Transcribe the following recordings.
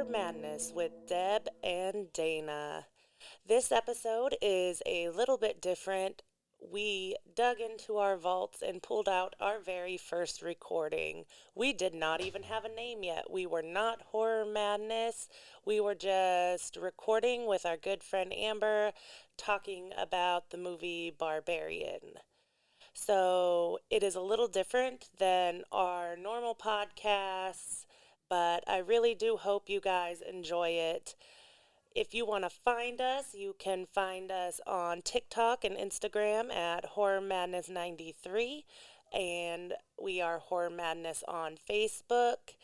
Horror Madness with Deb and Dana. This episode is a little bit different. We dug into our vaults and pulled out our very first recording. We did not even have a name yet. We were not Horror Madness. We were just recording with our good friend Amber, talking about the movie Barbarian. So it is a little different than our normal podcasts, but I really do hope you guys enjoy it. If you want to find us, you can find us on TikTok and Instagram at Horror Madness 93, and we are Horror Madness on Facebook.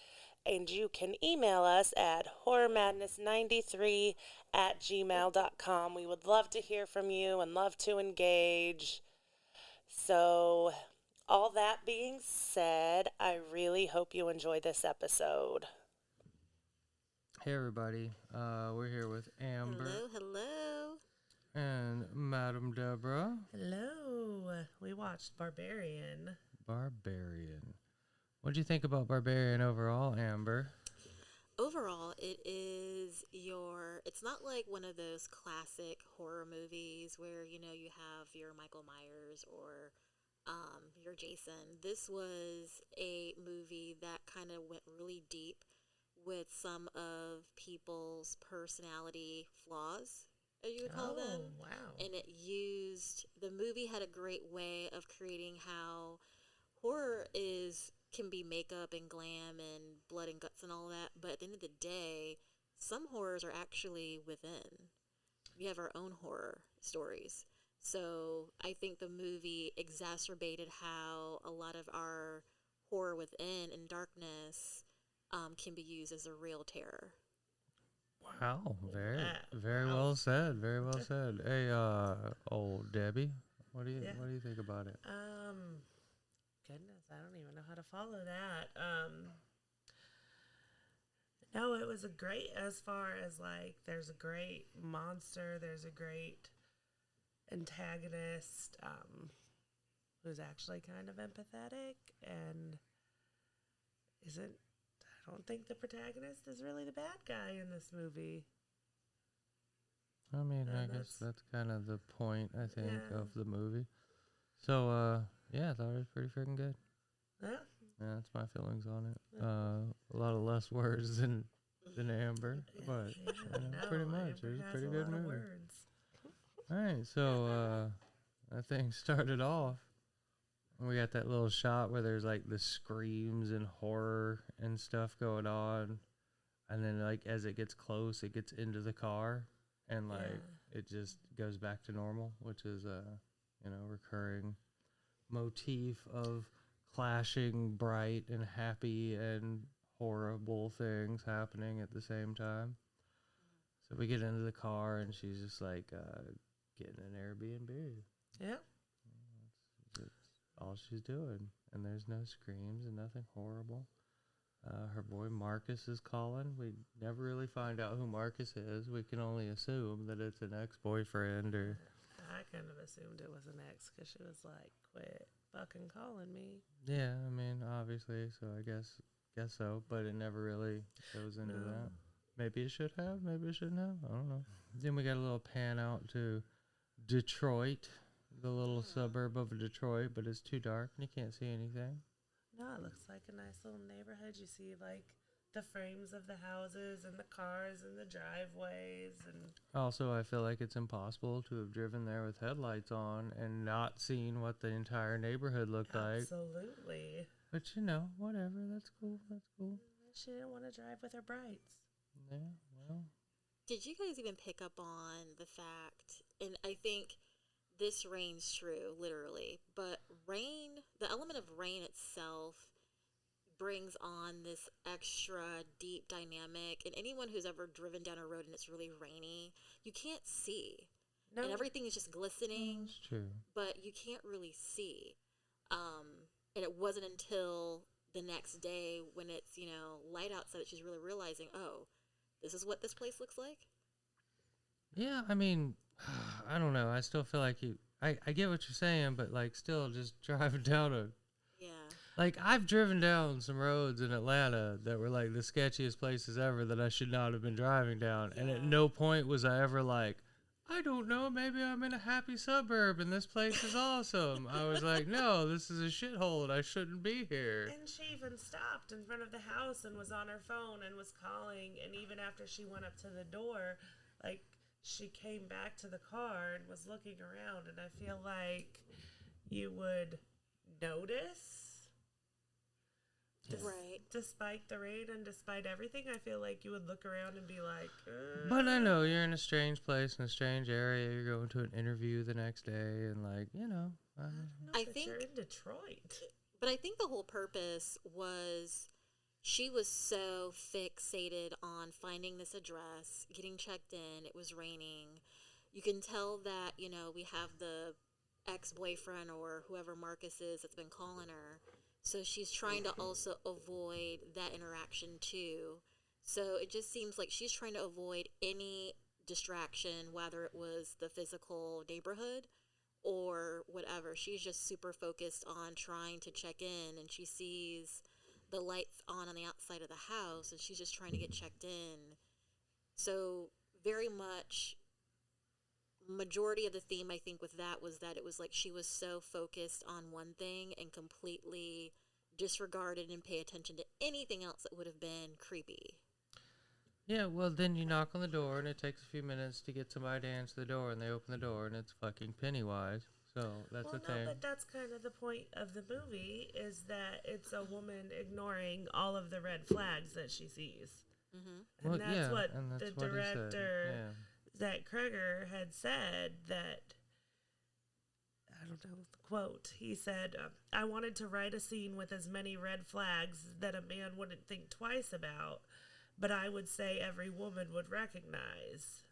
And you can email us at horrormadness93 at gmail.com. We would love to hear from you and love to engage. So, all that being said, I really hope you enjoy this episode. Hey everybody, we're here with Amber Hello. and Madam Deborah. Hello. We watched Barbarian. Barbarian. What'd you think about Barbarian overall, Amber? Overall, it's not like one of those classic horror movies where, you have your Michael Myers or your Jason. This was a movie that kind of went really deep with some of people's personality flaws, as you would call them. Wow. And the movie had a great way of creating how horror can be makeup and glam and blood and guts and all that, but at the end of the day, some horrors are actually within. We have our own horror stories. So I think the movie exacerbated how a lot of our horror within and darkness can be used as a real terror. Wow, very well said. Very well said. Hey, old Debbie, what do you think about it? Goodness, I don't even know how to follow that. No, it was a great, as far as like, there's a great monster, there's a great antagonist, who's actually kind of empathetic and I don't think the protagonist is really the bad guy in this movie. I mean, I guess that's kind of the point, I think, of the movie. So, yeah, I thought it was pretty freaking good. Yeah. Yeah, that's my feelings on it. A lot of less words than Amber, but pretty much it was a pretty good movie. All right, so that thing started off. We got that little shot where there's like the screams and horror and stuff going on, and then like as it gets close, it gets into the car, and like it just goes back to normal, which is a recurring motif of clashing bright and happy and horrible things happening at the same time. So we get into the car and she's just like getting an Airbnb. Yeah. That's all she's doing. And there's no screams and nothing horrible. Her boy Marcus is calling. We never really find out who Marcus is. We can only assume that it's an ex-boyfriend or... I kind of assumed it was an ex because she was like, quit fucking calling me. Yeah, I mean, obviously, so I guess so, but it never really goes into that. Maybe it should have, maybe it shouldn't have, I don't know. Then we got a little pan out to Detroit, the little suburb of Detroit, but it's too dark and you can't see anything. No, it looks like a nice little neighborhood. You see like the frames of the houses and the cars and the driveways and... Also, I feel like it's impossible to have driven there with headlights on and not seen what the entire neighborhood looked like. Absolutely. But whatever, that's cool. She didn't want to drive with her brights. Yeah, well. Did you guys even pick up on the fact, and I think this reigns true, literally, but the element of rain itself brings on this extra deep dynamic, and anyone who's ever driven down a road and it's really rainy, you can't see. No. And everything is just glistening. That's true. But you can't really see. And it wasn't until the next day when it's, light outside that she's really realizing, oh, this is what this place looks like? Yeah, I mean, I don't know. I still feel like I get what you're saying, but like still just driving down a... Yeah. Like, I've driven down some roads in Atlanta that were like the sketchiest places ever that I should not have been driving down. And at no point was I ever like, I don't know, maybe I'm in a happy suburb and this place is awesome. I was like, no, this is a shithole and I shouldn't be here. And she even stopped in front of the house and was on her phone and was calling. And even after she went up to the door, like, she came back to the car and was looking around. And I feel like you would notice. Right. Despite the rain and despite everything, I feel like you would look around and be like, But I know you're in a strange place, in a strange area. You're going to an interview the next day, and like, you know. I think you're in Detroit. But I think the whole purpose was she was so fixated on finding this address, getting checked in. It was raining. You can tell that, we have the ex-boyfriend or whoever Marcus is that's been calling her. So she's trying to also avoid that interaction too. So it just seems like she's trying to avoid any distraction, whether it was the physical neighborhood or whatever. She's just super focused on trying to check in, and she sees the lights on the outside of the house, and she's just trying to get checked in. So very much majority of the theme, I think, with that was that it was like she was so focused on one thing and completely disregarded and pay attention to anything else that would have been creepy. Yeah, well, then you knock on the door, and it takes a few minutes to get somebody to answer the door, and they open the door, and it's fucking Pennywise. So that's the thing. But that's kind of the point of the movie, is that it's a woman ignoring all of the red flags that she sees. Mm-hmm. And that's what and the that's what director, Zach Kreger, had said that, I don't know the quote, he said, I wanted to write a scene with as many red flags that a man wouldn't think twice about, but I would say every woman would recognize.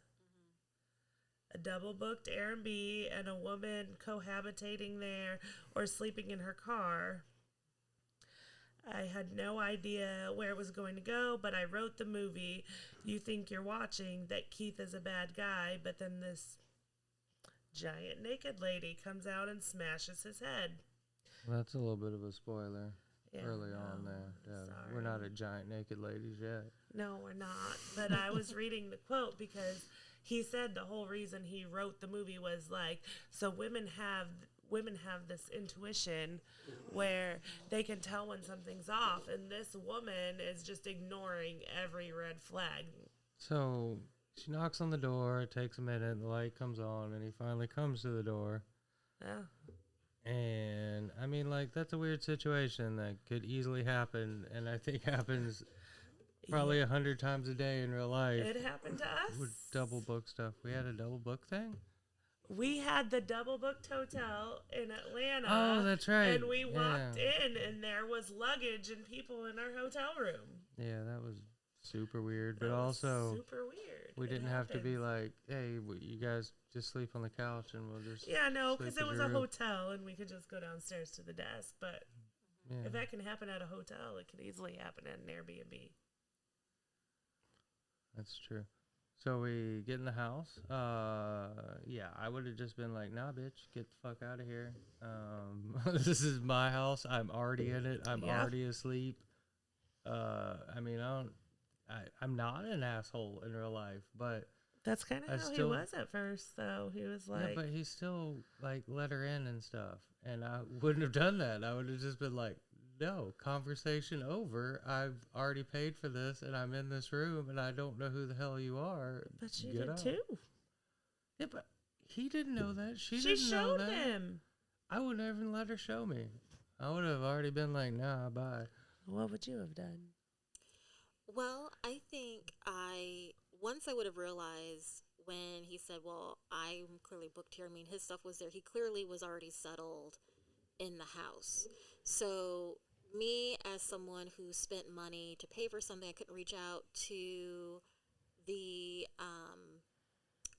A double booked Airbnb and a woman cohabitating there or sleeping in her car. I had no idea where it was going to go, but I wrote the movie. You think you're watching that Keith is a bad guy, but then this giant naked lady comes out and smashes his head. Well, that's a little bit of a spoiler early no, on there. Yeah, sorry. we're not at giant naked ladies yet. No, we're not. But I was reading the quote because he said the whole reason he wrote the movie was like, so women have this intuition where they can tell when something's off, and this woman is just ignoring every red flag. So she knocks on the door, it takes a minute, the light comes on, and he finally comes to the door. Yeah. And I mean, like, that's a weird situation that could easily happen, and I think happens probably 100 times a day in real life. It happened to us. With double book stuff. We had a double book thing? We had the double booked hotel in Atlanta. Oh, that's right. And we walked in, and there was luggage and people in our hotel room. Yeah, that was super weird. But also, super weird. We didn't have to be like, hey, you guys just sleep on the couch and we'll just. Yeah, no, because it was a hotel and we could just go downstairs to the desk. But if that can happen at a hotel, it could easily happen at an Airbnb. That's true. So we get in the house. Yeah, I would have just been like, nah, bitch, get the fuck out of here. This is my house. I'm already in it. I'm already asleep. I mean, I'm not an asshole in real life, but that's kind of how he was at first, though. He was like, yeah, but he still like let her in and stuff, and I wouldn't have done that. I would have just been like, no, conversation over. I've already paid for this, and I'm in this room, and I don't know who the hell you are. But she did too. Yeah, but he didn't know that. She didn't know showed that. him. I wouldn't even let her show me. I would have already been like, nah, bye. What would you have done? Well, I think once I would have realized when he said, well, I'm clearly booked here. I mean, his stuff was there. He clearly was already settled in the house. So me as someone who spent money to pay for something, I couldn't reach out to the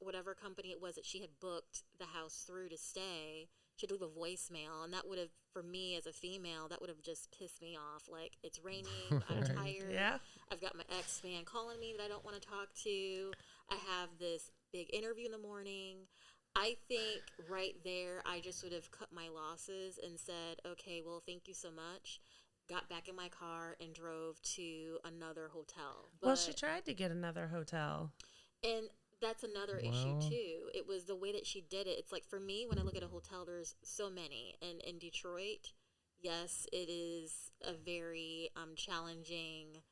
whatever company it was that she had booked the house through to stay. She'd leave a voicemail, and that would have, for me as a female, that would have just pissed me off. Like, it's raining, I'm tired, I've got my ex-man calling me that I don't want to talk to, I have this big interview in the morning, I think right there, I just would have cut my losses and said, okay, well, thank you so much. Got back in my car and drove to another hotel. Well, she tried to get another hotel. And that's another issue, Well, too. It was the way that she did it. It's like, for me, when I look at a hotel, there's so many. And in Detroit, yes, it is a very challenging,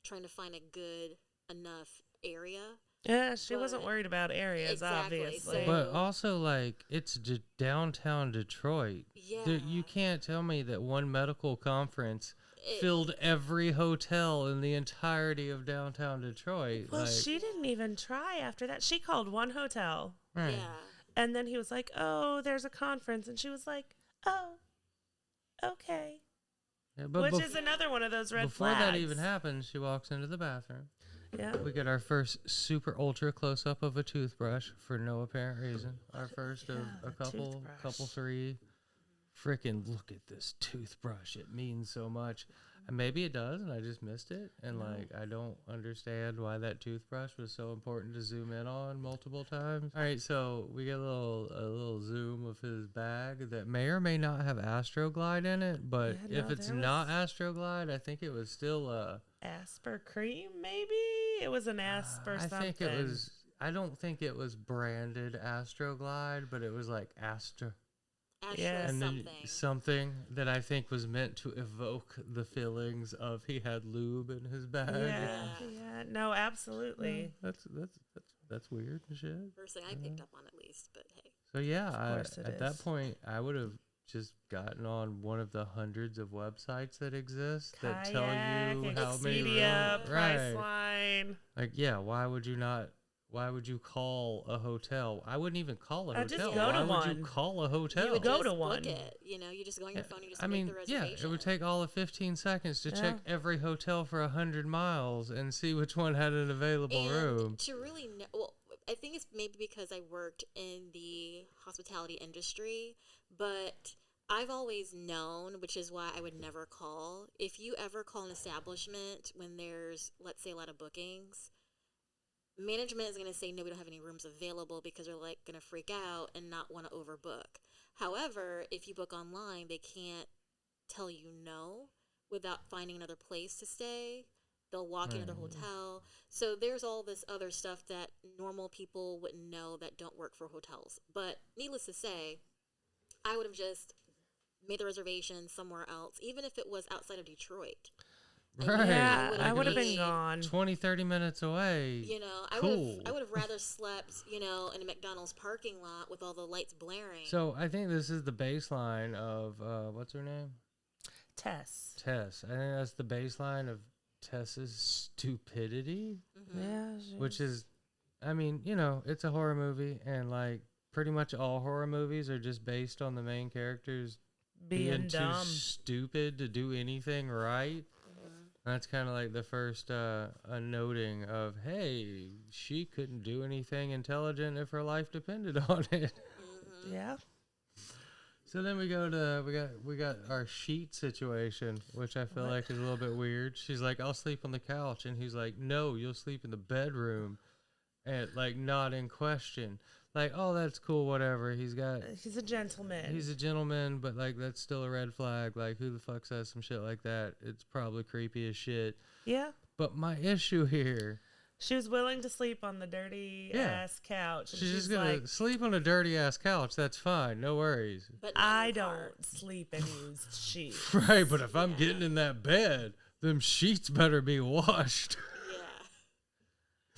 trying to find a good enough area. Yeah, she wasn't worried about areas, Exactly, obviously. so- but also, like, it's downtown Detroit. Yeah. You can't tell me that one medical conference It- filled every hotel in the entirety of downtown Detroit. Well, like, she didn't even try after that. She called one hotel. right. Yeah. And then he was like, oh, there's a conference. And she was like, oh, okay. Yeah, but Which is another one of those red before flags. that even happens, she walks into the bathroom. Yeah. We get our first super ultra close up of a toothbrush for no apparent reason. Our first of Yeah, a couple, toothbrush. three. Freaking look at this toothbrush. It means so much. And maybe it does, and I just missed it. And like, I don't understand why that toothbrush was so important to zoom in on multiple times. All right, so we get a little zoom of his bag that may or may not have Astroglide in it. But Yeah, if no, it's there not Astroglide, I think it was still Asper cream, maybe? It was an Asper I something. think it was. I don't think it was branded Astroglide, but it was like Astro, Astro Yeah. and then something. something that I think was meant to evoke the feelings of he had lube in his bag. Yeah. No, absolutely. That's weird and shit. First thing I picked up on, at least, but hey. So yeah, course it at that is. point, I would have just gotten on one of the hundreds of websites that exist that tell Kayak, you how many Expedia, rooms. Right. Priceline. Like, yeah, why would you not? Why would you call a hotel? I wouldn't even call a Just hotel. go to why would one. you call a hotel? You would Go just to book one. it. You just go on your phone and you just I make mean, the reservation. it would take all of 15 seconds to check Yeah. every hotel for 100 miles and see which one had an available and room. to really know, well, I think it's maybe because I worked in the hospitality industry, but I've always known, which is why I would never call. If you ever call an establishment when there's, let's say, a lot of bookings, management is going to say, no, we don't have any rooms available because they're like going to freak out and not want to overbook. However, if you book online, they can't tell you no without finding another place to stay. They'll walk in another hotel. So there's all this other stuff that normal people wouldn't know that don't work for hotels. But needless to say, I would have just made the reservation somewhere else, even if it was outside of Detroit. And Right. Yeah, would've I would have been made- gone. 20, 30 minutes away. You know, Cool. I would have rather slept, in a McDonald's parking lot with all the lights blaring. So I think this is the baseline of, what's her name? Tess. Tess. I think that's the baseline of Tess's stupidity, Yeah. which is, I mean, it's a horror movie, and like pretty much all horror movies are just based on the main characters being too dumb. stupid to do anything right. That's kind of like the first a noting of, hey, she couldn't do anything intelligent if her life depended on it. Yeah. So then we go to we got our sheet situation, which I feel like is a little bit weird. She's like, I'll sleep on the couch, and he's like, no, you'll sleep in the bedroom, and like not in question. Like, oh, that's cool, whatever. He's He's a gentleman. a gentleman, but like that's still a red flag. Like, who the fuck says some shit like that? It's probably creepy as shit. Yeah. But my issue here, She was willing to sleep on the dirty ass couch. And she's just she's gonna like, sleep on a dirty ass couch. That's fine, no worries. but not I in your car. don't sleep and use sheets. Right, but if I'm getting in that bed, them sheets better be washed.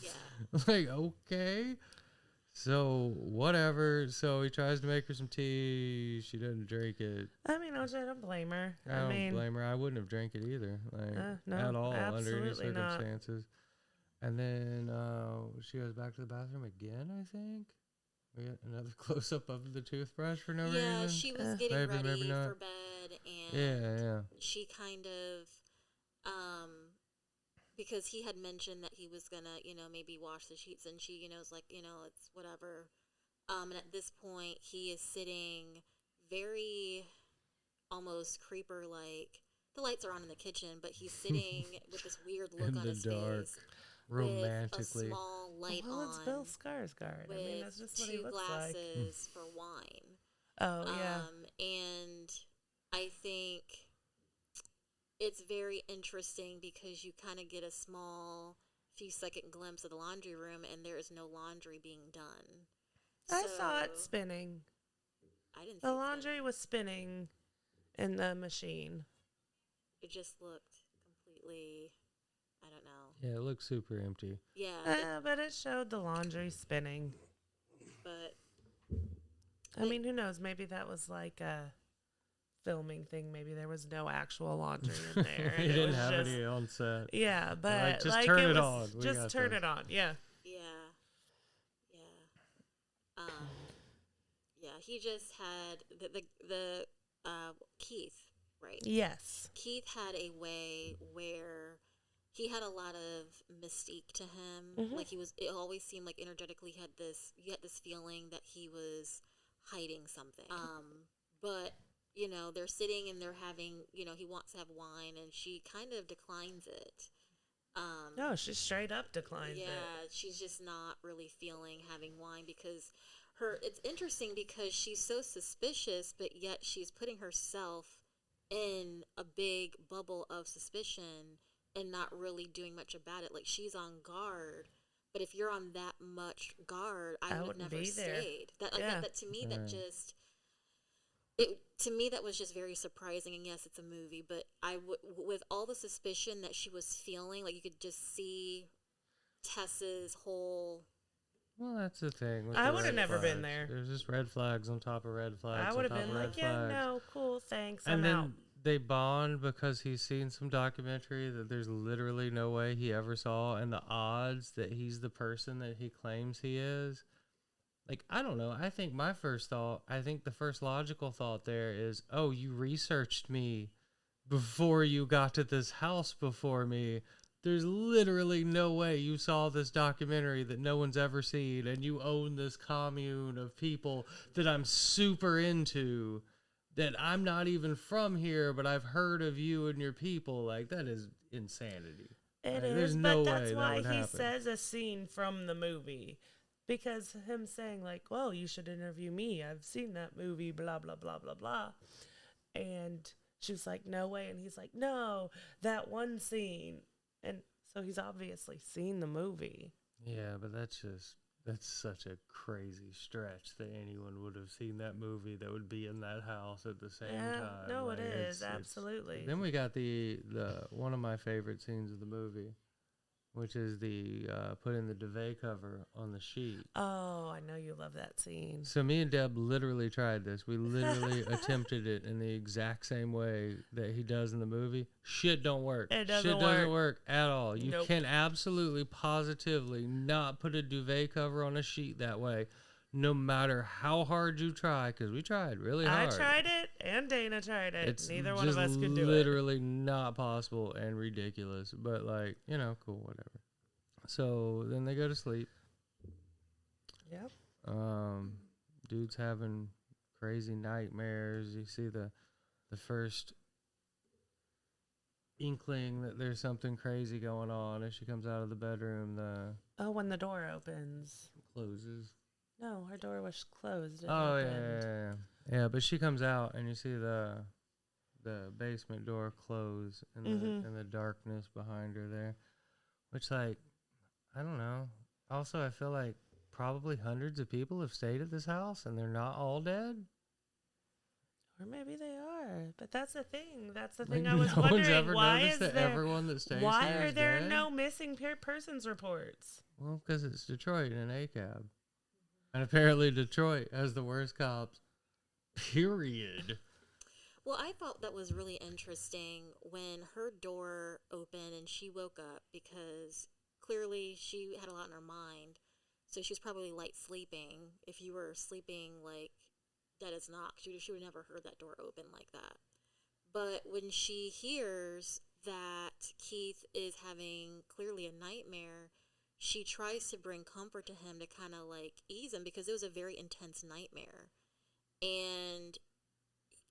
Yeah. Yeah. Like, okay. So, whatever. So, he tries to make her some tea. She doesn't drink it. I mean, I don't blame her. I don't blame her. I wouldn't have drank it either. Like, no, at all, under any absolutely not. circumstances. And then she goes back to the bathroom again, I think. We get another close-up of the toothbrush for no reason. Yeah, she was getting Maybe, ready maybe not. for bed, and Yeah. she kind of, because he had mentioned that he was gonna, maybe wash the sheets, and she, was like, it's whatever. And at this point, he is sitting very, almost creeper-like. The lights are on in the kitchen, but he's sitting with this weird look In on the his dark, face. romantically. With a small light Well, it's Bill on Skarsgård. with I mean, that's just what he two looks like. glasses for wine. Oh, yeah. And I think it's very interesting because you kind of get a small few second glimpse of the laundry room and there is no laundry being done. I saw it spinning. I didn't The see it laundry spinning. was spinning in the machine. It just looked completely, I don't know. Yeah, it looks super empty. Yeah. But it showed the laundry spinning. But I mean, who knows? Maybe that was like a filming thing. Maybe there was no actual laundry in there. They and it didn't was have just, any on set. Yeah, but Like, just like turn it it was on. We just got turn this. it on. Yeah. yeah. Yeah, he just had the Keith, right? Yes. Keith had a way where he had a lot of mystique to him. Mhm. Like it always seemed like energetically you had this feeling that he was hiding something. But they're sitting and they're having, he wants to have wine and she kind of declines it. No, she straight up declines it. Yeah, she's just not really feeling having wine because it's interesting because she's so suspicious, but yet she's putting herself in a big bubble of suspicion and not really doing much about it. Like she's on guard, but if you're on that much guard, I would wouldn't never be there. stayed. That to me, Right. to me that was just very surprising. And yes, it's a movie, but with all the suspicion that she was feeling, like you could just see Tess's whole. Well, that's the thing. With I the would have red never been flags. there. There's just red flags on top of red flags. I would have on top been of like, red yeah, flags. no, cool, thanks, And I'm then out. they bond because he's seen some documentary that there's literally no way he ever saw, and the odds that he's the person that he claims he is. Like, I don't know. I think the first logical thought there is, oh, you researched me before you got to this house before me. There's literally no way you saw this documentary that no one's ever seen, and you own this commune of people that I'm super into, that I'm not even from here, but I've heard of you and your people. Like, that is insanity. It Like, is, there's no but way that's that why would he happen. says a scene from the movie. Because him saying, like, well, you should interview me. I've seen that movie, blah, blah, blah, blah, blah. And she was like, no way. And he's like, no, that one scene. And so he's obviously seen the movie. Yeah, but that's such a crazy stretch that anyone would have seen that movie that would be in that house at the same time. No, Like, it is, absolutely. Then we got the one of my favorite scenes of the movie, which is the putting the duvet cover on the sheet. Oh, I know you love that scene. So me and Deb literally tried this. We literally attempted it in the exact same way that he does in the movie. Shit don't work. It doesn't Shit doesn't work at all. You Nope. can absolutely, positively not put a duvet cover on a sheet that way, no matter how hard you try, because we tried really hard. I tried it, and Dana tried it. It's Neither one of us could do it. literally not possible and ridiculous, but like, cool, whatever. So then they go to sleep. Yep. Dude's having crazy nightmares. You see the first inkling that there's something crazy going on as she comes out of the bedroom. When the door opens. Closes. No, her door was closed. It Oh opened. yeah. But she comes out and you see the basement door close and the darkness behind her there, which, like, I don't know. Also, I feel like probably hundreds of people have stayed at this house and they're not all dead. Or maybe they are. But that's the thing. That's the Like, thing I was no one's wondering. ever Why noticed is that there, everyone that stays why here are is there dead? no missing persons reports? Well, because it's Detroit and ACAB. And apparently Detroit has the worst cops. Period. Well, I thought that was really interesting when her door opened and she woke up because clearly she had a lot in her mind. So she was probably light sleeping. If you were sleeping like dead as knocked, she would have never heard that door open like that. But when she hears that Keith is having clearly a nightmare, she tries to bring comfort to him to kind of like ease him because it was a very intense nightmare. And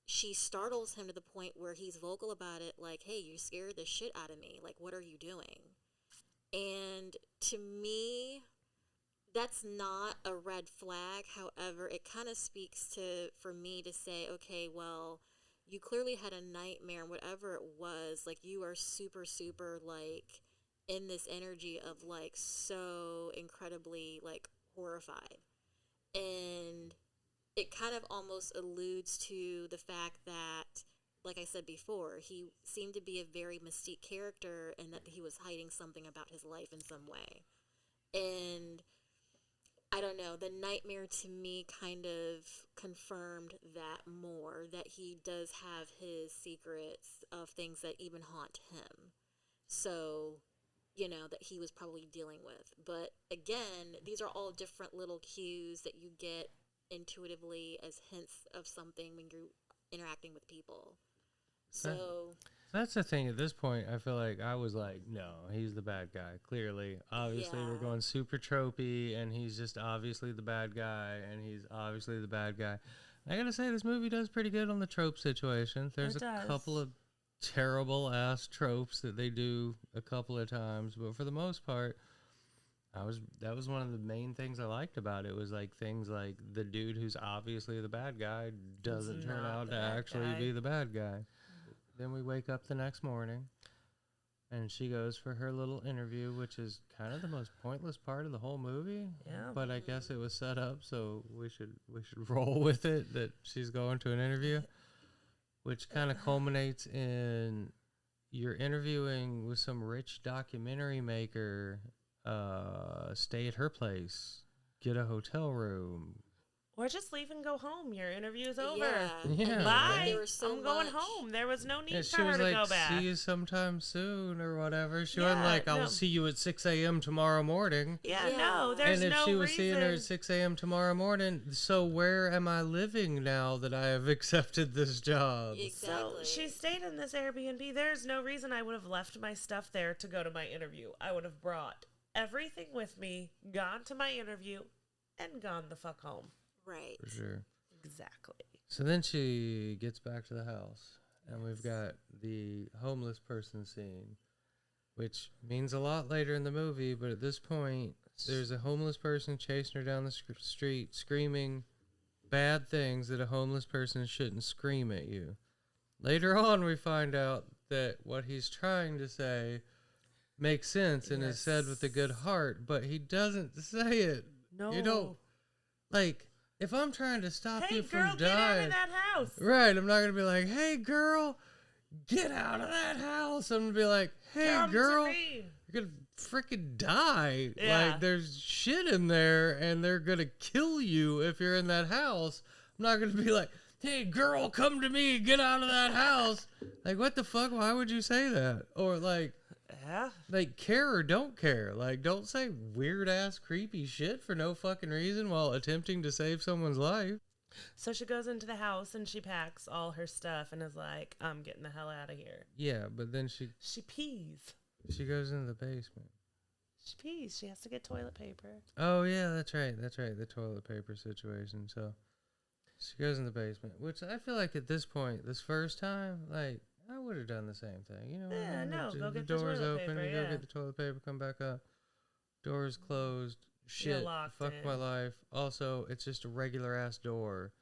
she startles him to the point where he's vocal about it, like, hey, you scared the shit out of me. Like, what are you doing? And to me, that's not a red flag. However, it kind of speaks to, for me to say, okay, well, you clearly had a nightmare, whatever it was. Like, you are super, super, like, in this energy of, like, so incredibly, like, horrified. And it kind of almost alludes to the fact that, like I said before, he seemed to be a very mystique character and that he was hiding something about his life in some way. And I don't know, the nightmare to me kind of confirmed that more, that he does have his secrets of things that even haunt him. So, that he was probably dealing with. But again, these are all different little cues that you get intuitively as hints of something when you're interacting with people. So That's the thing. At this point, I feel like I was like, no, he's the bad guy. Clearly, obviously, we're going super tropey, and he's just obviously the bad guy, and he's obviously the bad guy. I gotta say, this movie does pretty good on the trope situation. There's a couple of terrible ass tropes that they do a couple of times, but for the most part, that was one of the main things I liked about it. Was like things like the dude who's obviously the bad guy doesn't turn out to actually be the bad guy. Then we wake up the next morning, and she goes for her little interview, which is kind of the most pointless part of the whole movie. Yeah. But I guess it was set up, so we should roll with it that she's going to an interview, which kind of culminates in you're interviewing with some rich documentary maker. Stay at her place, get a hotel room. Or just leave and go home. Your interview's over. Yeah. Bye. I'm going home. There was no need for her to go back. See you sometime soon or whatever. She wasn't like, I'll see you at 6 a.m. tomorrow morning. Yeah, no, there's no reason. And if she was seeing her at 6 a.m. tomorrow morning, so where am I living now that I have accepted this job? Exactly. So she stayed in this Airbnb. There's no reason I would have left my stuff there to go to my interview. I would have brought everything with me, gone to my interview, and gone the fuck home. Right. For sure. Exactly. So then she gets back to the house, and we've got the homeless person scene, which means a lot later in the movie, but at this point, there's a homeless person chasing her down the street, screaming bad things that a homeless person shouldn't scream at you. Later on, we find out that what he's trying to say makes sense and is said with a good heart, but he doesn't say it. No. You don't, like... If I'm trying to stop you from dying... Hey, girl, get out of that house! Right, I'm not going to be like, hey, girl, get out of that house. I'm going to be like, hey, Come girl, to me. you're going to freaking die. Yeah. Like, there's shit in there, and they're going to kill you if you're in that house. I'm not going to be like, hey, girl, come to me, get out of that house. Like, what the fuck? Why would you say that? Or, like... Yeah. Like, care or don't care. Like, don't say weird-ass, creepy shit for no fucking reason while attempting to save someone's life. So she goes into the house and she packs all her stuff and is like, I'm getting the hell out of here. Yeah, but then she pees. She goes into the basement. She pees. She has to get toilet paper. Oh, yeah, that's right. The toilet paper situation. So she goes in the basement, which I feel like at this point, this first time, like, I would have done the same thing. You know, yeah, no, go get the doors toilet open, paper, you go get the toilet paper, come back up. Doors closed. Shit, fuck in. my life. Also, it's just a regular ass door,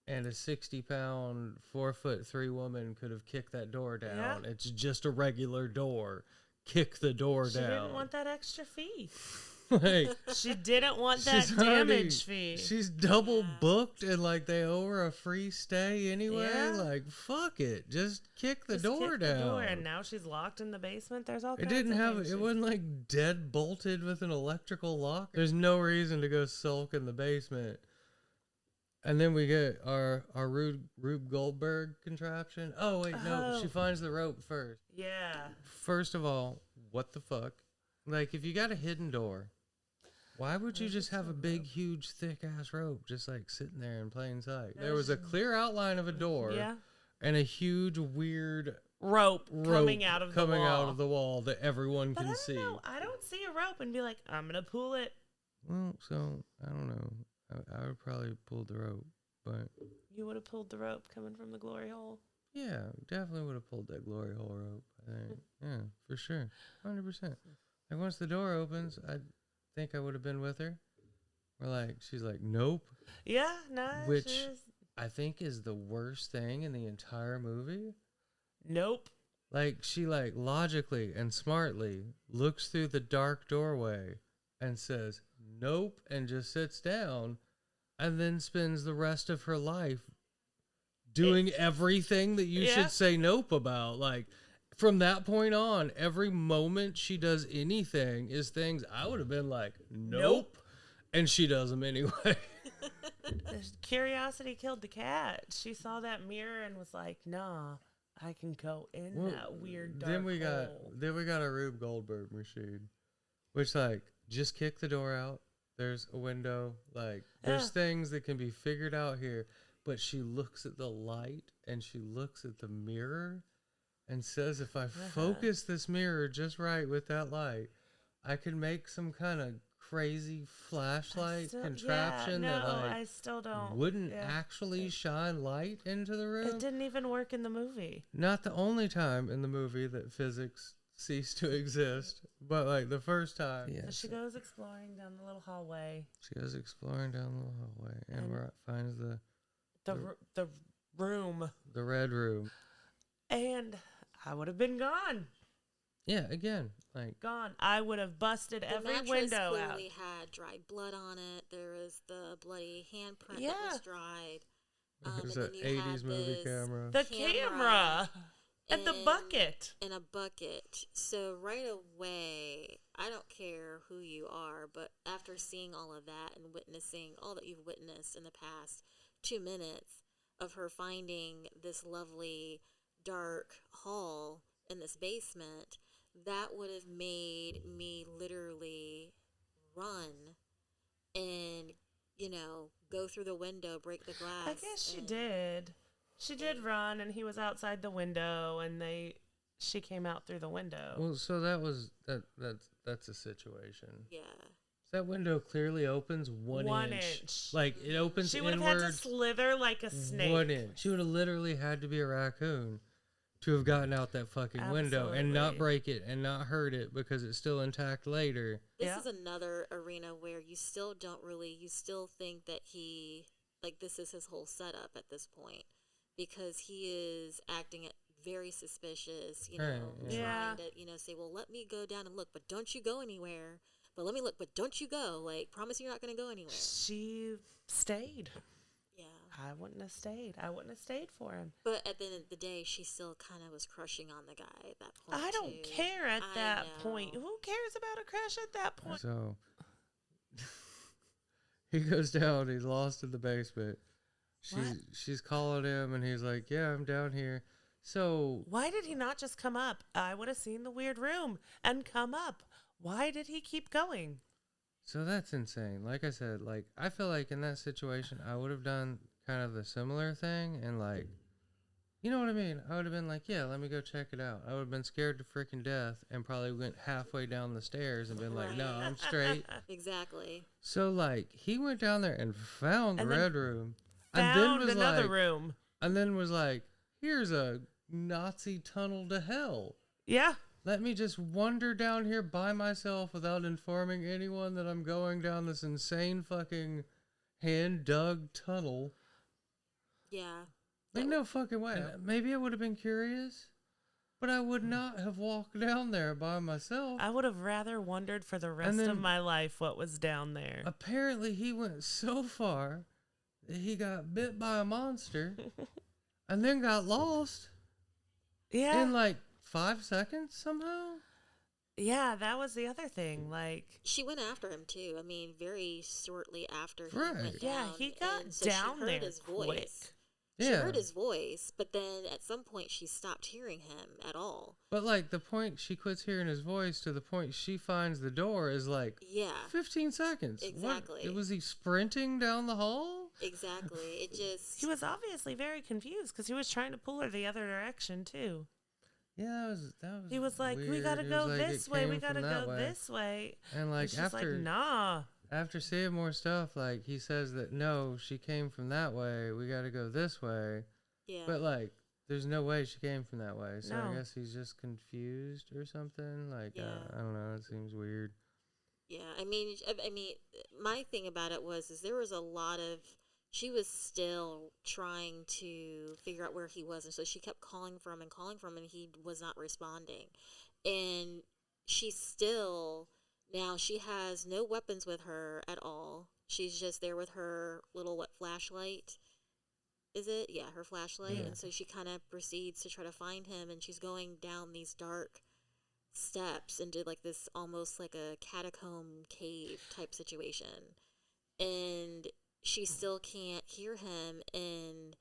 and a 60-pound, 4'3" woman could have kicked that door down. Yeah. It's just a regular door. Kick the door down. She didn't want that extra fee. Like, she didn't want that damage fee. She's double booked, and like they owe her a free stay anyway. Yeah. Like, fuck it, just kick the door down. The door, and now she's locked in the basement. There's all. It didn't have. It wasn't like dead bolted with an electrical lock. There's no reason to go sulk in the basement. And then we get our Rube Goldberg contraption. Oh wait, no, she finds the rope first. Yeah. First of all, what the fuck? Like, if you got a hidden door, why would you just have a big, huge, thick-ass rope just, like, sitting there in plain sight? There was a clear outline of a door and a huge, weird rope coming out of the wall that everyone can see. I don't see a rope and be like, I'm going to pull it. Well, so, I don't know. I would probably pull the rope, but... You would have pulled the rope coming from the glory hole? Yeah, definitely would have pulled that glory hole rope, I think. Yeah, for sure. 100%. Like, once the door opens, I think I would have been with her. Where like she's like, nope, Yeah, no, which I think is the worst thing in the entire movie. Nope. Like she like logically and smartly looks through the dark doorway and says nope and just sits down and then spends the rest of her life doing everything that you should say nope about. Like from that point on, every moment she does anything is things I would have been like nope. And she does them anyway. Curiosity killed the cat. She saw that mirror and was like, nah, I can go in that weird dark hole. Then we got a Rube Goldberg machine, which like just kick the door out. There's a window. Like there's things that can be figured out here. But she looks at the light and she looks at the mirror and says, if I focus this mirror just right with that light, I could make some kind of crazy flashlight contraption that like I still don't wouldn't actually shine light into the room. It didn't even work in the movie. Not the only time in the movie that physics ceased to exist, but like the first time. Yeah. So she goes exploring down the little hallway. She goes exploring down the little hallway and finds the room. The red room. And I would have been gone. Yeah, again, like gone. I would have busted every window out. The mattress clearly had dried blood on it. There was the bloody handprint that was dried. There's an 80s movie camera. The camera. And the bucket. And a bucket. So right away, I don't care who you are, but after seeing all of that and witnessing all that you've witnessed in the past 2 minutes of her finding this lovely dark hall in this basement, that would have made me literally run and, go through the window, break the glass. I guess she did. She did run, and he was outside the window, and she came out through the window. Well, so that's a situation. Yeah. That window clearly opens one inch. Like, it opens inward. She would have had to slither like a snake. 1 inch. She would have literally had to be a raccoon to have gotten out that fucking window and not break it and not hurt it because it's still intact later. This is another arena where you still think that this is his whole setup at this point, because he is acting very suspicious, trying to, say, well, let me go down and look, but don't you go anywhere. But let me look, but don't you go. Like, promise you're not going to go anywhere. She stayed. Yeah. I wouldn't have stayed. I wouldn't have stayed for him. But at the end of the day, she still kind of was crushing on the guy at that point. I don't care at that point. Who cares about a crush at that point? So he goes down. He's lost in the basement. She's calling him, and he's like, yeah, I'm down here. So why did he not just come up? I would have seen the weird room and come up. Why did he keep going? So that's insane. Like I said, like I feel like in that situation, I would have done kind of the similar thing, and like, you know what I mean? I would have been like, yeah, let me go check it out. I would have been scared to freaking death and probably went halfway down the stairs and been like, no, I'm straight. Exactly. So like, he went down there and found the red room, and then was another room, and then was like, here's a Nazi tunnel to hell. Yeah. Let me just wander down here by myself without informing anyone that I'm going down this insane fucking hand-dug tunnel. Yeah. Like, no fucking way. Maybe I would have been curious, but I would not have walked down there by myself. I would have rather wondered for the rest of my life what was down there. Apparently, he went so far that he got bit by a monster and then got lost. Yeah. In like 5 seconds somehow? Yeah, that was the other thing. Like, she went after him too. I mean, very shortly after he went down. Yeah, he got down there quick. She heard his voice, but then at some point she stopped hearing him at all. But like the point she quits hearing his voice to the point she finds the door is like 15 seconds. Exactly. Was he sprinting down the hall? Exactly. He was obviously very confused because he was trying to pull her the other direction too. Yeah, that was. He was like, weird. "We gotta go like, this way. We gotta go this way." And like and she's like, nah. After seeing more stuff, like he says that no, she came from that way. We gotta go this way. Yeah. But like, there's no way she came from that way. So No. I guess he's just confused or something. Like I don't know. It seems weird. Yeah, I mean, my thing about it is there was a lot of she was still trying to figure out where he was, and so she kept calling from him, and he was not responding, and she still now she has no weapons with her at all. She's just there with her little what flashlight. Is it? Yeah, her flashlight. Yeah. And so she kind of proceeds to try to find him, and she's going down these dark steps into like this almost like a catacomb cave type situation. And she still can't hear him. And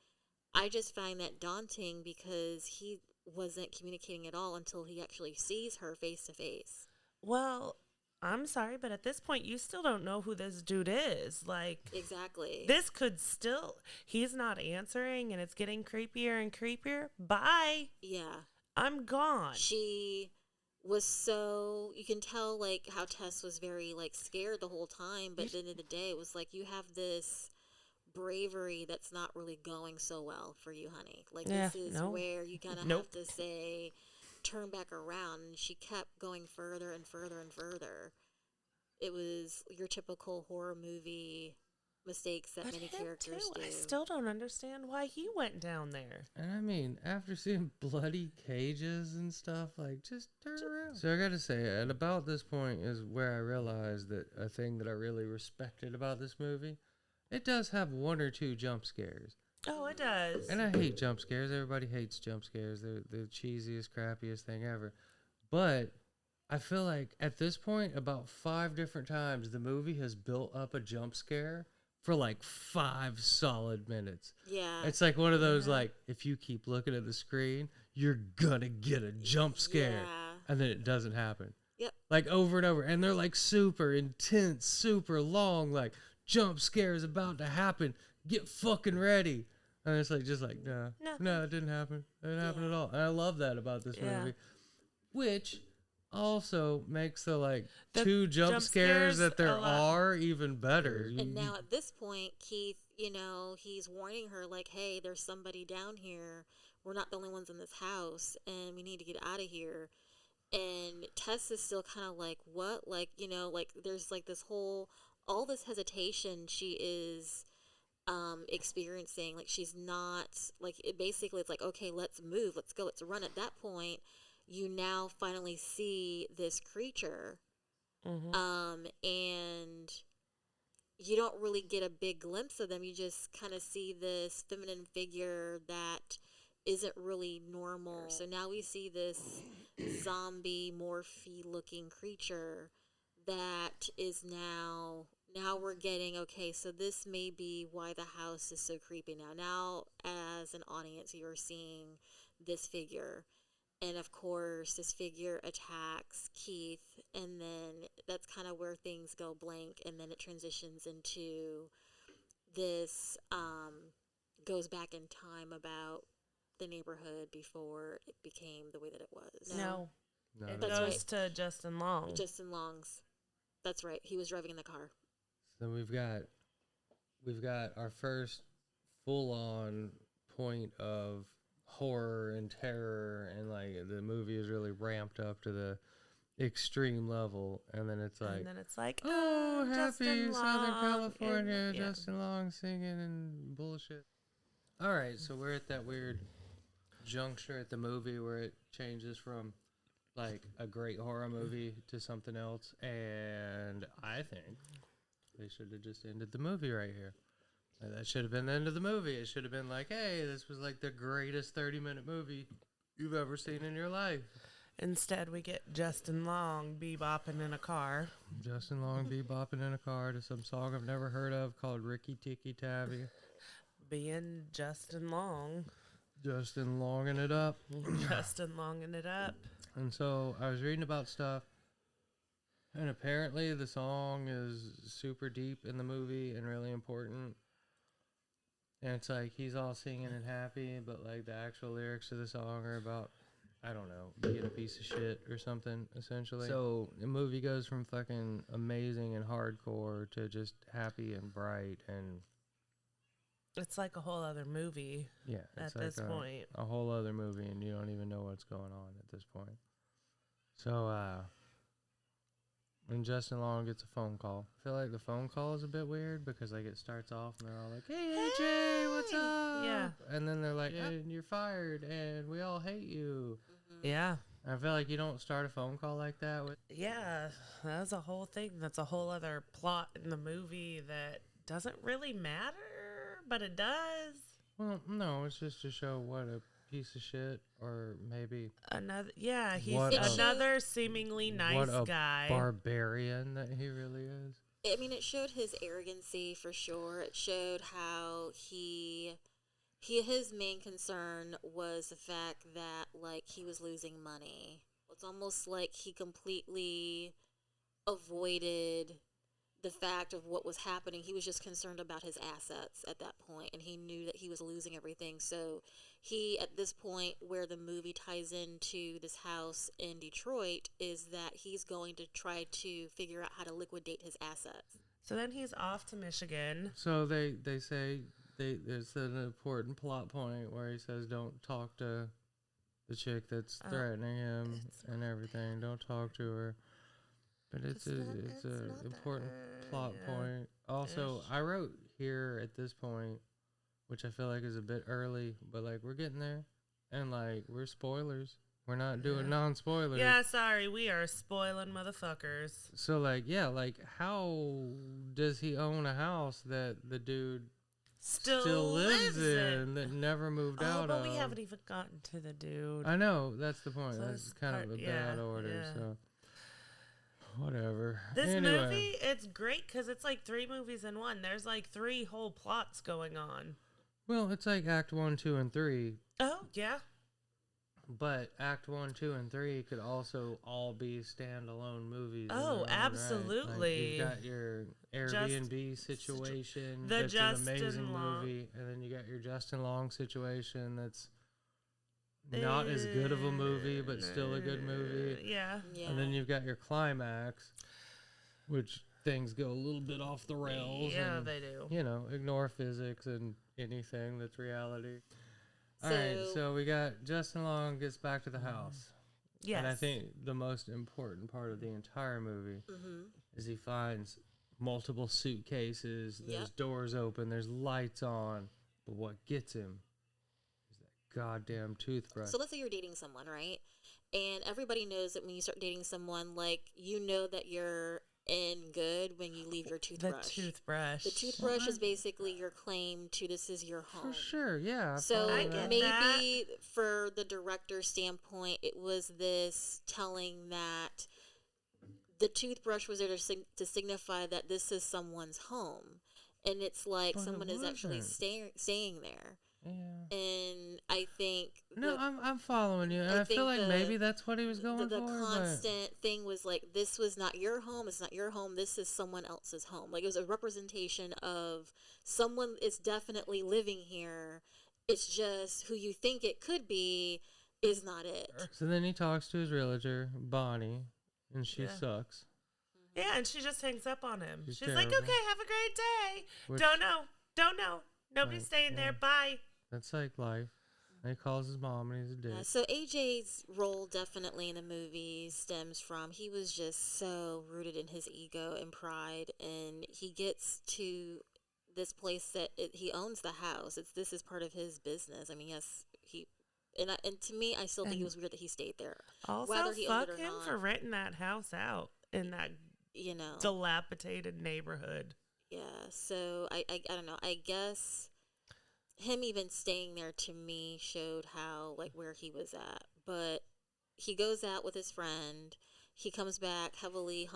I just find that daunting because he wasn't communicating at all until he actually sees her face to face. Well, I'm sorry, but at this point, you still don't know who this dude is. Like, Exactly. this could still, he's not answering and it's getting creepier and creepier. Bye. Yeah. I'm gone. She was so you can tell like how Tess was very like scared the whole time, but at the end of the day it was like you have this bravery that's not really going so well for you, honey. Like Yeah, this is no. where you kind of have Nope. to say turn back around, and she kept going further and further and further. It was your typical horror movie mistakes that But many him characters too. do. I still don't understand why he went down there. And I mean, after seeing bloody cages and stuff, like, just turn around. So I gotta say, at about this point is where I realized that a thing that I really respected about this movie, it does have one or two jump scares. Oh, it does. And I hate jump scares. Everybody hates jump scares. They're the cheesiest, crappiest thing ever. But I feel like at this point, about 5 different times, the movie has built up a jump scare for like 5 solid minutes. Yeah. It's like one of those, like, if you keep looking at the screen, you're gonna get a jump scare. Yeah. And then it doesn't happen. Yep. Like over and over. And they're like super intense, super long, like, jump scare is about to happen. Get fucking ready. And it's like, just like, no, it didn't happen. It didn't happen at all. And I love that about this Yeah. movie. Which also makes the, like, The 2 jump scares that there a lot. are even better. And now at this point, Keith, he's warning her, like, hey, there's somebody down here. We're not the only ones in this house, and we need to get out of here. And Tess is still kind of like, what? Like, like, there's like this all this hesitation she is experiencing. Like, she's not, like, basically, it's like, okay, let's move, let's go, let's run. At that point, you now finally see this creature. Mm-hmm. And you don't really get a big glimpse of them. You just kind of see this feminine figure that isn't really normal. So now we see this zombie morphy looking creature that is now we're getting, okay, so this may be why the house is so creepy now as an audience you are seeing this figure. And of course, this figure attacks Keith, and then that's kind of where things go blank, and then it transitions into this, goes back in time about the neighborhood before it became the way that it was. No. Not It at That's all. goes right. to Justin Long. Justin Long's. That's right. He was driving in the car. Then we've got our first full-on point of horror and terror, and like the movie is really ramped up to the extreme level, and then it's like, oh, happy Justin Southern Long, California, and- yeah. Justin Long singing and bullshit. All right, so we're at that weird juncture at the movie where it changes from like a great horror movie to something else, and I think they should have just ended the movie right here. That should have been the end of the movie. It should have been like, hey, this was like the greatest 30-minute movie you've ever seen in your life. Instead, we get Justin Long bebopping in a car. Justin Long bebopping in a car to some song I've never heard of called Ricky Tikki Tavi. Being Justin Long. Justin Longing it up. Justin Longing it up. And so I was reading about stuff, and apparently the song is super deep in the movie and really important. And it's like he's all singing and happy, but like the actual lyrics of the song are about, I don't know, being a piece of shit or something, essentially. So the movie goes from fucking amazing and hardcore to just happy and bright, and It's like a whole other movie yeah, at it's like this point. a whole other movie, and you don't even know what's going on at this point. So and Justin Long gets a phone call. I feel like the phone call is a bit weird because like it starts off and they're all like, "Hey AJ, what's up?" Yeah. And then they're like, "And you're fired, and we all hate you." Yeah. I feel like you don't start a phone call like that with. Yeah. That's a whole thing. That's a whole other plot in the movie that doesn't really matter, but it does. Well, no, it's just to show what a piece of shit, or maybe He's What a- another seemingly nice what a guy. barbarian that he really is. I mean, it showed his arrogancy for sure. It showed how his main concern was the fact that like he was losing money. It's almost like he completely avoided the fact of what was happening. He was just concerned about his assets at that point, and he knew that he was losing everything. So he, at this point where the movie ties into this house in Detroit, is that he's going to try to figure out how to liquidate his assets. So then he's off to Michigan. So they say there's an important plot point where he says don't talk to the chick that's threatening him and everything. Don't talk to her. But it's a important plot point. Also, I wrote here at this point, which I feel like is a bit early, but like we're getting there, and like we're spoilers. We're not doing non-spoilers. Yeah, sorry, we are spoiling motherfuckers. So like, yeah, like how does he own a house that the dude still lives in that never moved out but of? we haven't even gotten to the dude. I know, that's the point. So That's it's kind of a bad order. yeah. So whatever. This Anyway. movie, it's great because it's like 3 movies in one. There's like 3 whole plots going on. Well, it's like Act 1, 2, and 3. Oh, yeah. But Act 1, 2, and 3 could also all be standalone movies. in Oh, their own right. Like, absolutely. you've got your Airbnb situation. the That's Justin an amazing Long. movie. And then you got your Justin Long situation that's not as good of a movie, but still a good movie. Yeah. And then you've got your climax, which things go a little bit off the rails. Yeah, and, they do. You know, ignore physics and anything that's reality. All right, so we got Justin Long gets back to the house. Yes. And I think the most important part of the entire movie is he finds multiple suitcases, there's doors open, there's lights on. But what gets him is that goddamn toothbrush. So let's say you're dating someone, right? And everybody knows that when you start dating someone, like, you know that you're in good when you leave your toothbrush. The toothbrush is basically your claim to this is your home. For sure, yeah. So I get maybe that. for the director's standpoint, it was this telling that the toothbrush was there to signify that this is someone's home. And it's like But someone it is actually wasn't. staying there. Yeah. And I think No, I'm following you, and I feel think like maybe that's what he was going the for. constant thing was like, this was not your home, it's not your home, this is someone else's home. Like, it was a representation of someone is definitely living here. It's just who you think it could be is not it. So then he talks to his realtor, Bonnie, and she sucks. Yeah, and she just hangs up on him. She's She's like, terrible. okay, have a great day. Which- Don't know. Nobody's Right, staying there. yeah. Bye. That's like life. And he calls his mom, and he's a dick. So AJ's role definitely in the movie stems from he was just so rooted in his ego and pride, and he gets to this place that he owns the house. This is part of his business. I mean, yes, and to me, I still think it was weird that he stayed there. Also, Whether he owned fuck it or him not, for renting that house out in that dilapidated neighborhood. Yeah. So I don't know. I guess him even staying there to me showed how like where he was at. But he goes out with his friend. He comes back heavily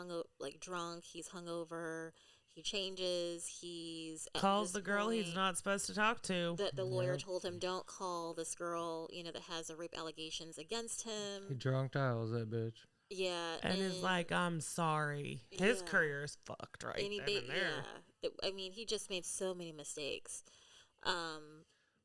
drunk. He's hungover. He changes. He's Calls the girl he's not supposed to talk to. The lawyer told him, don't call this girl, that has the rape allegations against him. He drunk dials that bitch. Yeah. And is like, I'm sorry. His career is fucked right then and there. I mean, he just made so many mistakes.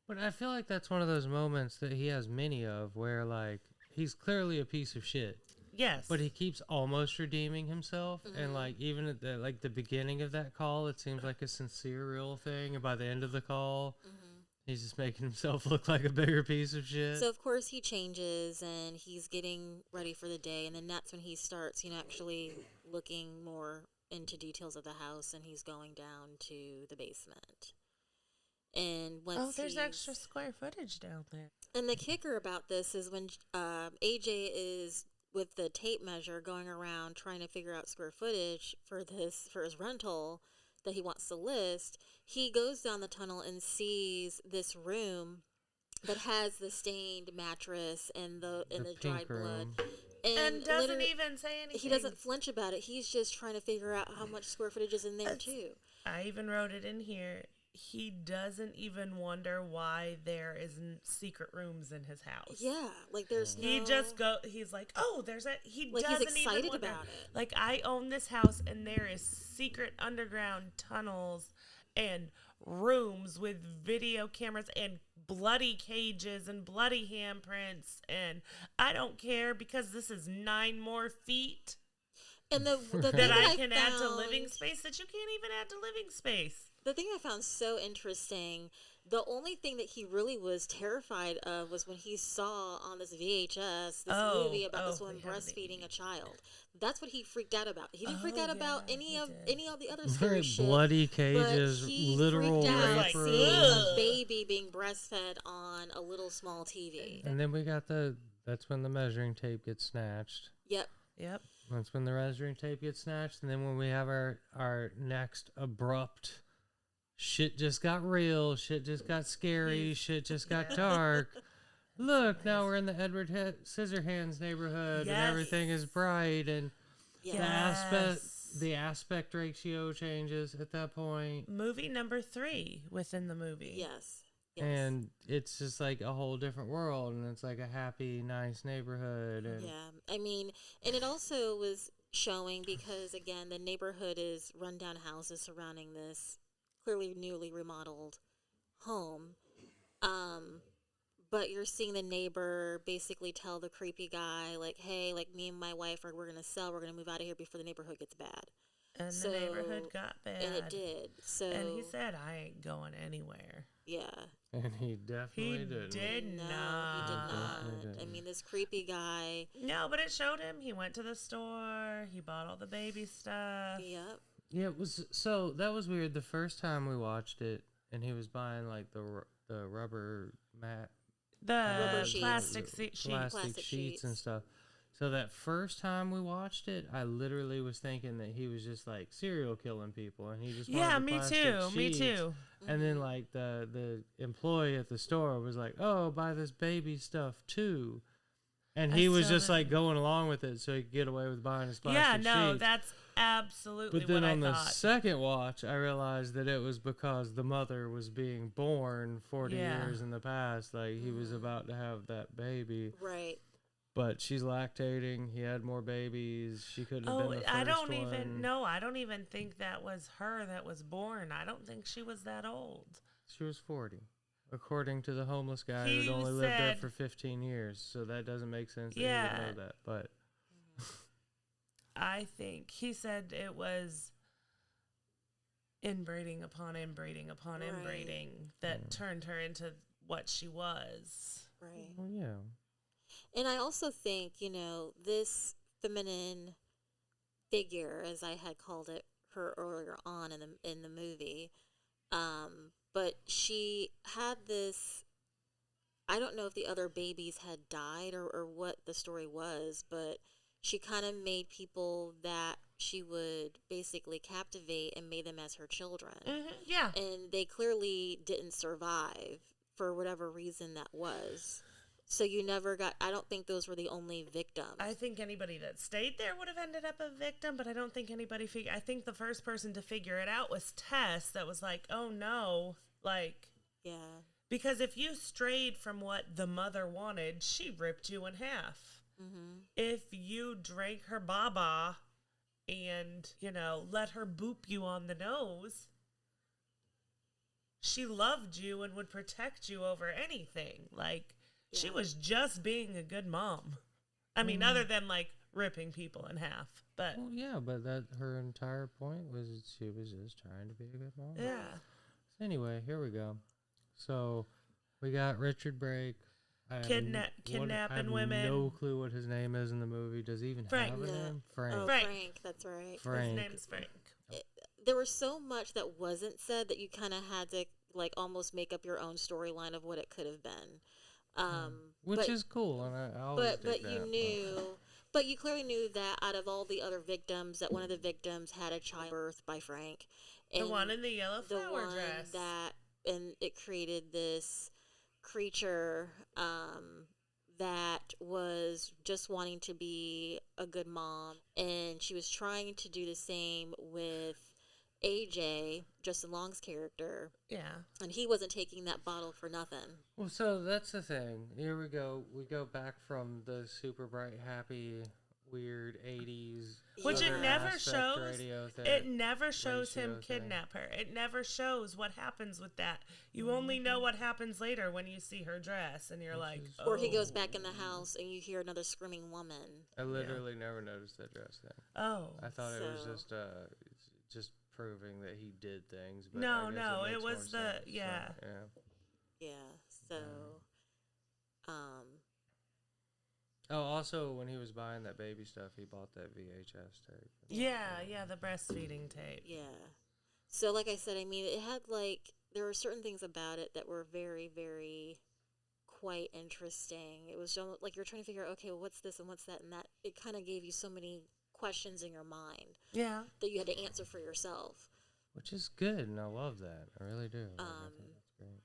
But I feel like that's one of those moments that he has many of where, like, he's clearly a piece of shit. Yes. But he keeps almost redeeming himself. And, like, even at the beginning of that call, it seems like a sincere, real thing. And by the end of the call, He's just making himself look like a bigger piece of shit. So of course he changes and he's getting ready for the day, and then that's when he starts, actually looking more into details of the house, and he's going down to the basement. And once there's extra square footage down there. And the kicker about this is when AJ is with the tape measure going around trying to figure out square footage for his rental that he wants to list, he goes down the tunnel and sees this room that has the stained mattress and the dried blood. And doesn't even say anything. He doesn't flinch about it. He's just trying to figure out how much square footage is in there, too. I even wrote it in here. He doesn't even wonder why there isn't secret rooms in his house. Yeah, like there's no... He's like, oh, there's a... He like doesn't he's excited even wonder. About it. Like, I own this house, and there is secret underground tunnels and rooms with video cameras and bloody cages and bloody handprints, and I don't care because this is 9 more feet. And the thing that I can add to living space that you can't even add to living space. The thing I found so interesting, the only thing that he really was terrified of was when he saw on this VHS this movie about this woman breastfeeding a child. That's what he freaked out about. He didn't freak out about any of the other scary shit. Bloody cages, literal rape rooms. seeing a baby being breastfed on a little small TV. And then we got that's when the measuring tape gets snatched. Yep. That's when the measuring tape gets snatched, and then when we have our next abrupt shit just got real, shit just got scary, shit just got dark. Look, now we're in the Edward Scissorhands neighborhood, and everything is bright, and the aspect ratio changes at that point. Movie number 3 within the movie. Yes. And it's just like a whole different world, and it's like a happy, nice neighborhood. And I mean, and it also was showing because, again, the neighborhood is rundown houses surrounding this clearly newly remodeled home. But you're seeing the neighbor basically tell the creepy guy, like, hey, like, me and my wife, we're going to move out of here before the neighborhood gets bad. And the neighborhood got bad. And it did. And he said, I ain't going anywhere. Yeah. And he definitely didn't. No, he did not. I mean, this creepy guy. No, but it showed him. He went to the store. He bought all the baby stuff. Yep. Yeah, that was weird. The first time we watched it, and he was buying like the rubber mat, rubber plastic sheets and stuff. So that first time we watched it, I literally was thinking that he was just like serial killing people, and he just wanted the plastic me sheets. too. And then like the employee at the store was like, "Oh, buy this baby stuff too," and he was just like going along with it so he could get away with buying his plastic sheets. Yeah, no, that's absolutely. But then what on I the thought. second watch, I realized that it was because the mother was being born 40 years in the past. Like he was about to have that baby. Right. But she's lactating. He had more babies. She couldn't have been the first one. I don't even think that was her that was born. I don't think she was that old. She was 40. According to the homeless guy who'd only lived there for 15 years. So that doesn't make sense that he would know that. But I think he said it was inbreeding upon inbreeding upon inbreeding that turned her into what she was. Right. Well, yeah. And I also think, this feminine figure, as I had called her earlier on in the movie, but she had this. I don't know if the other babies had died or what the story was, but she kind of made people that she would basically captivate and made them as her children. Mm-hmm, yeah. And they clearly didn't survive for whatever reason that was. So you never got, I don't think those were the only victims. I think anybody that stayed there would have ended up a victim, but I don't think anybody I think the first person to figure it out was Tess that was like, oh no, like. Yeah. Because if you strayed from what the mother wanted, she ripped you in half. Mm-hmm. If you drank her baba and, let her boop you on the nose, she loved you and would protect you over anything. Like, she was just being a good mom. I mean, other than, like, ripping people in half. But well, yeah, but that her entire point was she was just trying to be a good mom. Yeah. Anyway, here we go. So we got Richard Brake. Kidnapping I have women. no clue what his name is in the movie. Does he even Frank. have a name? Frank. Oh, Frank. Frank, that's right. Frank. His name's Frank. There was so much that wasn't said that you kind of had to like almost make up your own storyline of what it could have been. Which is cool, and I always dig but that, you knew, but you clearly knew that out of all the other victims, that one of the victims had a child birthed by Frank, The one in the yellow flower dress. And it created this creature that was just wanting to be a good mom, and she was trying to do the same with AJ, Justin Long's character. Yeah. And he wasn't taking that bottle for nothing. Well, so that's the thing. Here we go. We go back from the super bright, happy, weird 80s. Which it never aspect shows. radio thing, It never shows him ratio thing. kidnap her. It never shows what happens with that. You only know what happens later when you see her dress, and you're like, oh. Or he goes back in the house and you hear another screaming woman. I literally never noticed that dress thing. Oh. I thought it was So- just proving that he did things. But No, I guess no, it it makes was more the- sense. yeah. So, yeah. Yeah, so, Oh, also, when he was buying that baby stuff, he bought that VHS tape. Yeah, the breastfeeding tape. yeah. So, like I said, I mean, it had, like, there were certain things about it that were very, very quite interesting. It was just, like, you're trying to figure out, okay, well, what's this and what's that, and that, it kind of gave you so many questions in your mind Yeah. that you had to answer for yourself. Which is good, and I love that. I really do. I think that's great.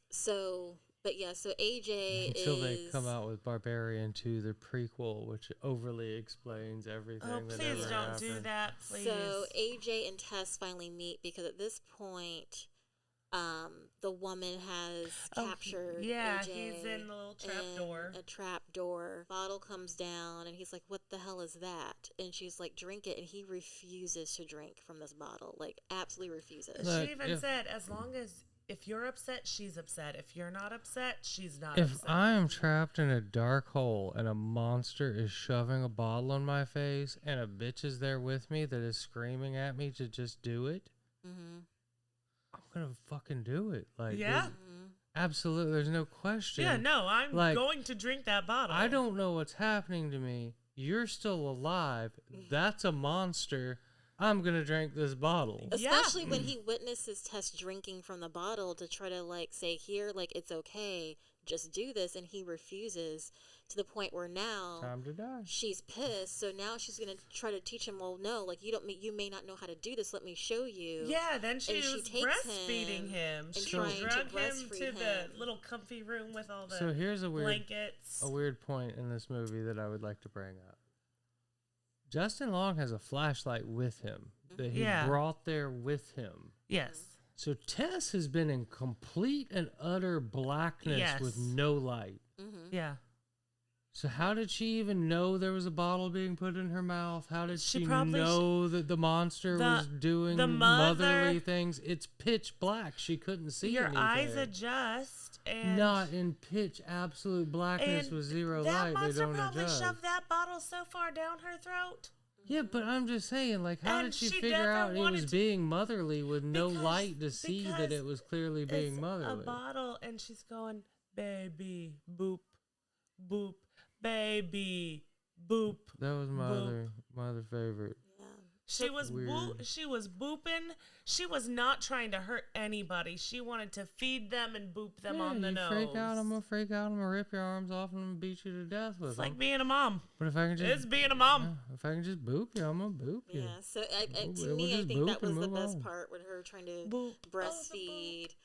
So, but yeah, so AJ Until is... they come out with Barbarian 2, the prequel, which overly explains everything. Oh, that please ever don't do happened. that, please. So AJ and Tess finally meet because at this point, the woman has captured yeah, AJ he's in the little trap in door. a trap door. Bottle comes down and he's like, "What the hell is that?" And she's like, "Drink it." And he refuses to drink from this bottle, like absolutely refuses. Look, She even if- said, as long as if you're upset, she's upset. If you're not upset, she's not If upset. I am trapped in a dark hole and a monster is shoving a bottle in my face and a bitch is there with me that is screaming at me to just do it, Mm-hmm. I'm gonna fucking do it. Like, Yeah. absolutely, there's no question. Yeah, no, I'm Like, going to drink that bottle. I don't know what's happening to me. You're still alive. That's a monster. I'm gonna drink this bottle. Especially when he witnesses Tess drinking from the bottle to try to like say, "Here, like it's okay, just do this," and he refuses to the point where now Time to die. she's pissed. So now she's gonna try to teach him. Well, no, like you may not know how to do this. Let me show you. Yeah, then she And she was takes breastfeeding him him. and She trying to drug him breastfeed to the him. little comfy room with all the So here's a blankets. weird point in this movie that I would like to bring up. Justin Long has a flashlight with him that he Yeah. brought there with him. Yes. So Tess has been in complete and utter blackness Yes. with no light. Yeah. So how did she even know there was a bottle being put in her mouth? How did She she probably know that the monster was doing the motherly mother- things? It's pitch black. She couldn't see Your anything. eyes adjust and Not in pitch absolute blackness and with zero that light. They monster don't probably adjust. shoved that bottle so far down her throat. Yeah, but I'm just saying, like, how And did she she figure never out it wanted was to- being motherly with no Because- light to see that because it was clearly being It's motherly? a bottle, and she's going, baby, boop, boop, baby, boop. That was my Boop. other favorite. She was Weird. she was booping. She was not trying to hurt anybody. She wanted to feed them and boop them Yeah, on the you nose. freak out, I'm gonna freak out. I'm gonna rip your arms off and I'm gonna beat you to death with It's them. like being a mom. But if I can just, It's being a mom. yeah, if I can just boop you, I'm gonna boop you. Yeah. So We'll to me, I just think boop that was and the move best on. part with her trying to Boop. breastfeed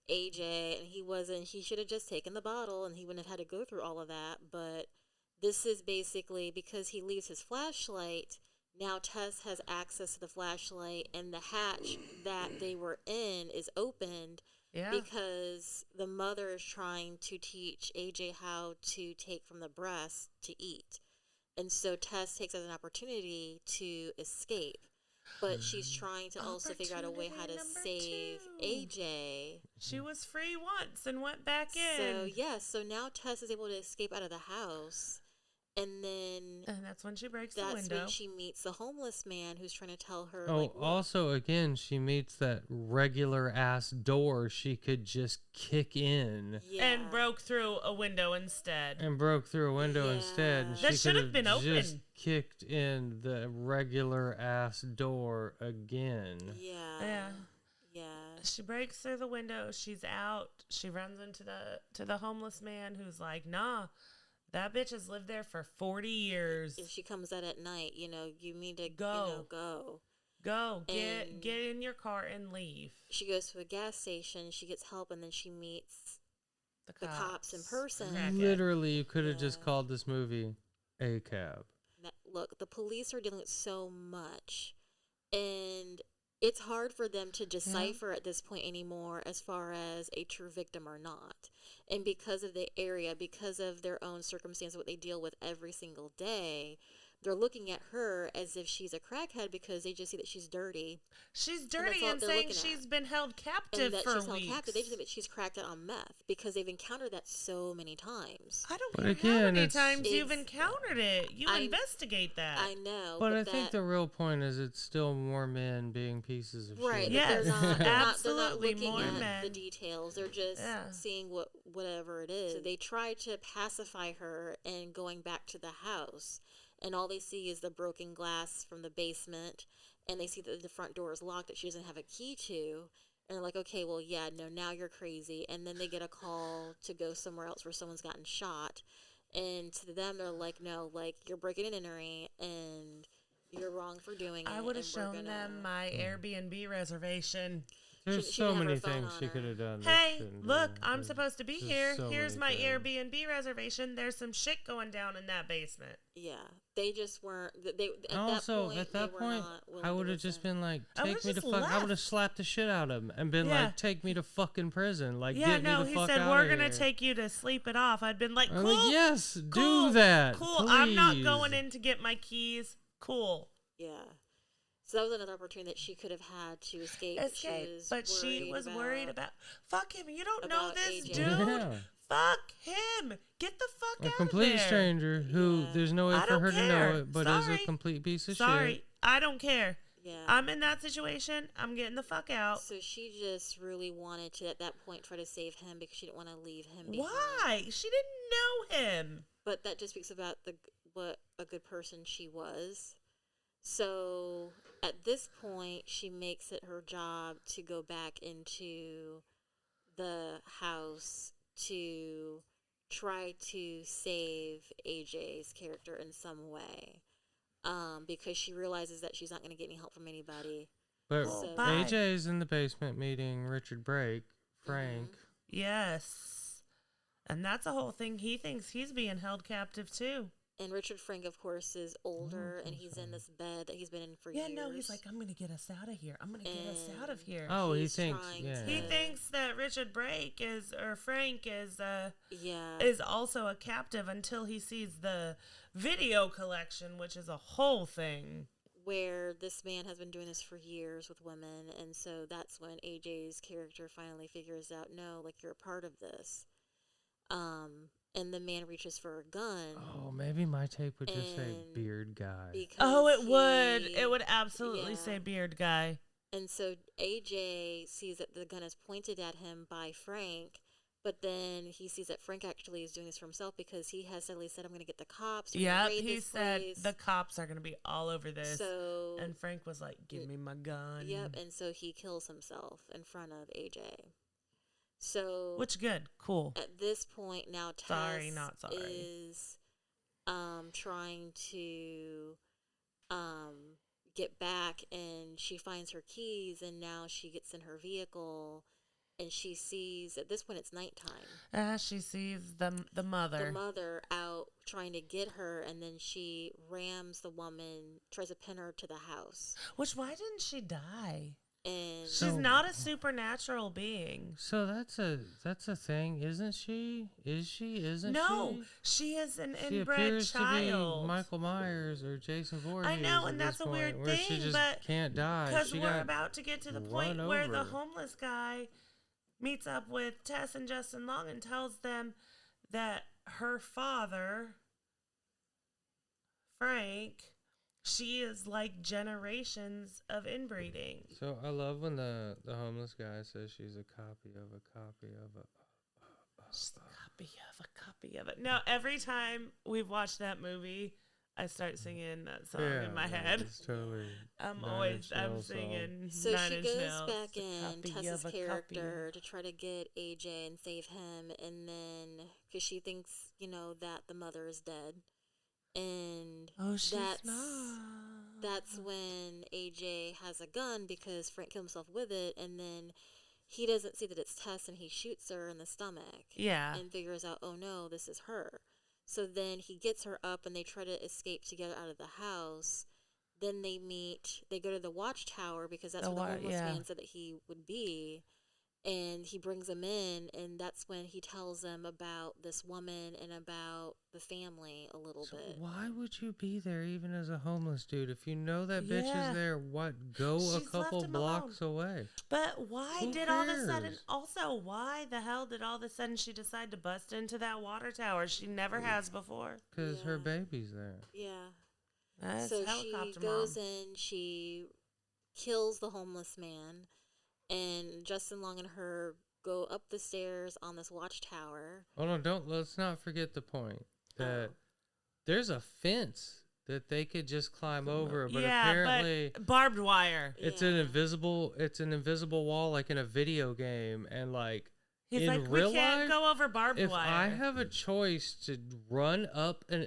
AJ, and he wasn't. He should have just taken the bottle, and he wouldn't have had to go through all of that. But this is basically because he leaves his flashlight. Now Tess has access to the flashlight, and the hatch that they were in is opened Yeah. because the mother is trying to teach AJ how to take from the breast to eat. And so Tess takes it as an opportunity to escape. But she's trying to also figure out a way how to Opportunity save number 2. AJ. She was free once and went back in. So, yeah, so now Tess is able to escape out of the house. And then And that's when she breaks the that's window. when she meets the homeless man who's trying to tell her, Oh, like, look, also, again, she meets that regular ass door she could just kick in yeah. And broke through a window instead. and broke through a window instead. And Yeah. she That should could have been just open. kicked in the regular ass door again. Yeah. Yeah. She breaks through the window. She's out. She runs into the homeless man who's like, "Nah, that bitch has lived there for 40 years. If she comes out at night, you need to Go. go. Go And- get in your car and leave." She goes to a gas station, she gets help, and then she meets The cops in person. Crackhead. Literally, you could have just Yeah. called this movie A Cab. look, the police are dealing with so much, and it's hard for them to decipher at this point anymore as far as a true victim or not. And because of the area, because of their own circumstance, what they deal with every single day, they're looking at her as if she's a crackhead because they just see that she's dirty. She's that's dirty all and they're saying looking at. she's been held And captive that for she's held weeks. captive. They just think that she's cracked out on meth because they've encountered that so many times. I don't But care again, how many it's- times you've It's- encountered it. You I- investigate that. I know. But I that, think the real point is it's still more men being pieces of right. shit. that Yes, they're not, absolutely they're not more looking at men. the details. They're just seeing whatever it is. So they try to pacify her and going back to the house, and all they see is the broken glass from the basement, and they see that the front door is locked that she doesn't have a key to. And they're like, okay, well, yeah, no, now you're crazy. And then they get a call to go somewhere else where someone's gotten shot. And to them, they're like, no, like, you're breaking and entering, and you're wrong for doing it. I would have and we're shown gonna- them my Airbnb reservation. There's She so didn't have many her phone things on she her. could have done. Hey, that shouldn't look, do. I'm There's supposed to be just here. so Here's my many things. Airbnb reservation. There's some shit going down in that basement. Yeah, they just weren't. They at Also, that point, at that they were point, not willing I to would have just listen. been like, I "Take would've me to just fuck." I would have left. slapped the shit out of him and been Yeah. like, "Take me to fucking prison." Like, Yeah, get no, me the he fuck said, out we're of going to here. take you to sleep it off. I'd been like, I'm cool. like, yes, cool, do that. Cool. I'm not please." going in to get my keys. Cool. Yeah, so that was another opportunity that she could have had to escape. But she was worried about. Fuck him. You don't know about this AJ. dude. Yeah. Fuck him. Get the fuck A out of complete there. stranger who Yeah. there's no way I for don't her to know care. it, but Sorry. is a complete piece of Sorry. shit. I don't care. Yeah. I'm in that situation. I'm getting the fuck out. So she just really wanted to, at that point, try to save him because she didn't want to leave him behind. Why? She didn't know him. But that just speaks about what a good person she was. So at this point, she makes it her job to go back into the house to try to save AJ's character in some way. Because she realizes that she's not going to get any help from anybody. But So- Bye. AJ's in the basement meeting Richard Brake, Frank. Yes. And that's a whole thing. He thinks he's being held captive too. And Richard Frank, of course, is older, and he's in this bed that he's been in for Yeah, years. no, he's like, I'm going to get us out of here. I'm going to get us out of here. Oh, he He's thinks, trying yeah. to- He thinks that Richard Brake or Frank Yeah. is also a captive until he sees the video collection, which is a whole thing. Where this man has been doing this for years with women, and so that's when AJ's character finally figures out, no, like, you're a part of this. And the man reaches for a gun. Oh, maybe my tape would just say And beard guy. because Oh, it would. he- It would absolutely yeah. say beard guy. And so AJ sees that the gun is pointed at him by Frank, but then he sees that Frank actually is doing this for himself because he has suddenly said, I'm going to get the cops. they're gonna Yep, raid he this said place." the cops are going to be all over this. So, And Frank was like, give me my gun. yep, and so he kills himself in front of AJ. So, Which good. Cool. at this point now, Tess Sorry, not sorry. is trying to get back, and she finds her keys, and now she gets in her vehicle, and she sees, at this point it's nighttime, She sees the mother. the mother out trying to get her, and then she rams the woman, tries to pin her to the house, Which, why didn't she die? and So- She's not a supernatural being. So that's a thing, isn't she? Is she? Isn't No, she? she is an She inbred appears child. to be Michael Myers or Jason Voorhees. know, at and this that's a weird point, where she thing, just but can't die. Because She we're got about to get to the run point where the over. homeless guy meets up with Tess and Justin Long and tells them that her father Frank, she is like generations of inbreeding. So I love when the homeless guy says she's a copy of a copy of a. She's a copy of a copy of it. No, every time we've watched that movie, I start singing that song in my head. It's totally. I'm Song. singing. So Nine she Inch goes Nails. back It's a in copy Tessa's of a character to try to get AJ and save him, and then because she thinks that the mother is dead, and Oh, she's that's not. that's when AJ has a gun because Frank killed himself with it, and then he doesn't see that it's Tess, and he shoots her in the stomach. Yeah. And figures out, oh no, this is her. So then he gets her up, and they try to escape together out of the house. Then they go to the watchtower because that's where the homeless man said that he would be. And he brings them in, and that's when he tells them about this woman and about the family a little bit. Why would you be there even as a homeless dude? If you know that bitch Yeah. is there, what? Go She's a left couple him blocks away. But why Who did all of a sudden, cares? also, why the hell did all of a sudden she decide to bust into that water tower? She never has before. Because her Yeah. baby's there. Yeah. That's So she helicopter goes mom. in, she kills the homeless man, and Justin Long and her go up the stairs on this watchtower. Hold on, let's not forget the point that there's a fence that they could just climb over, but apparently but barbed wire. it's an invisible wall like in a video game, and like He's in like, real we can't life, go over barbed if wire. I have a choice to run up an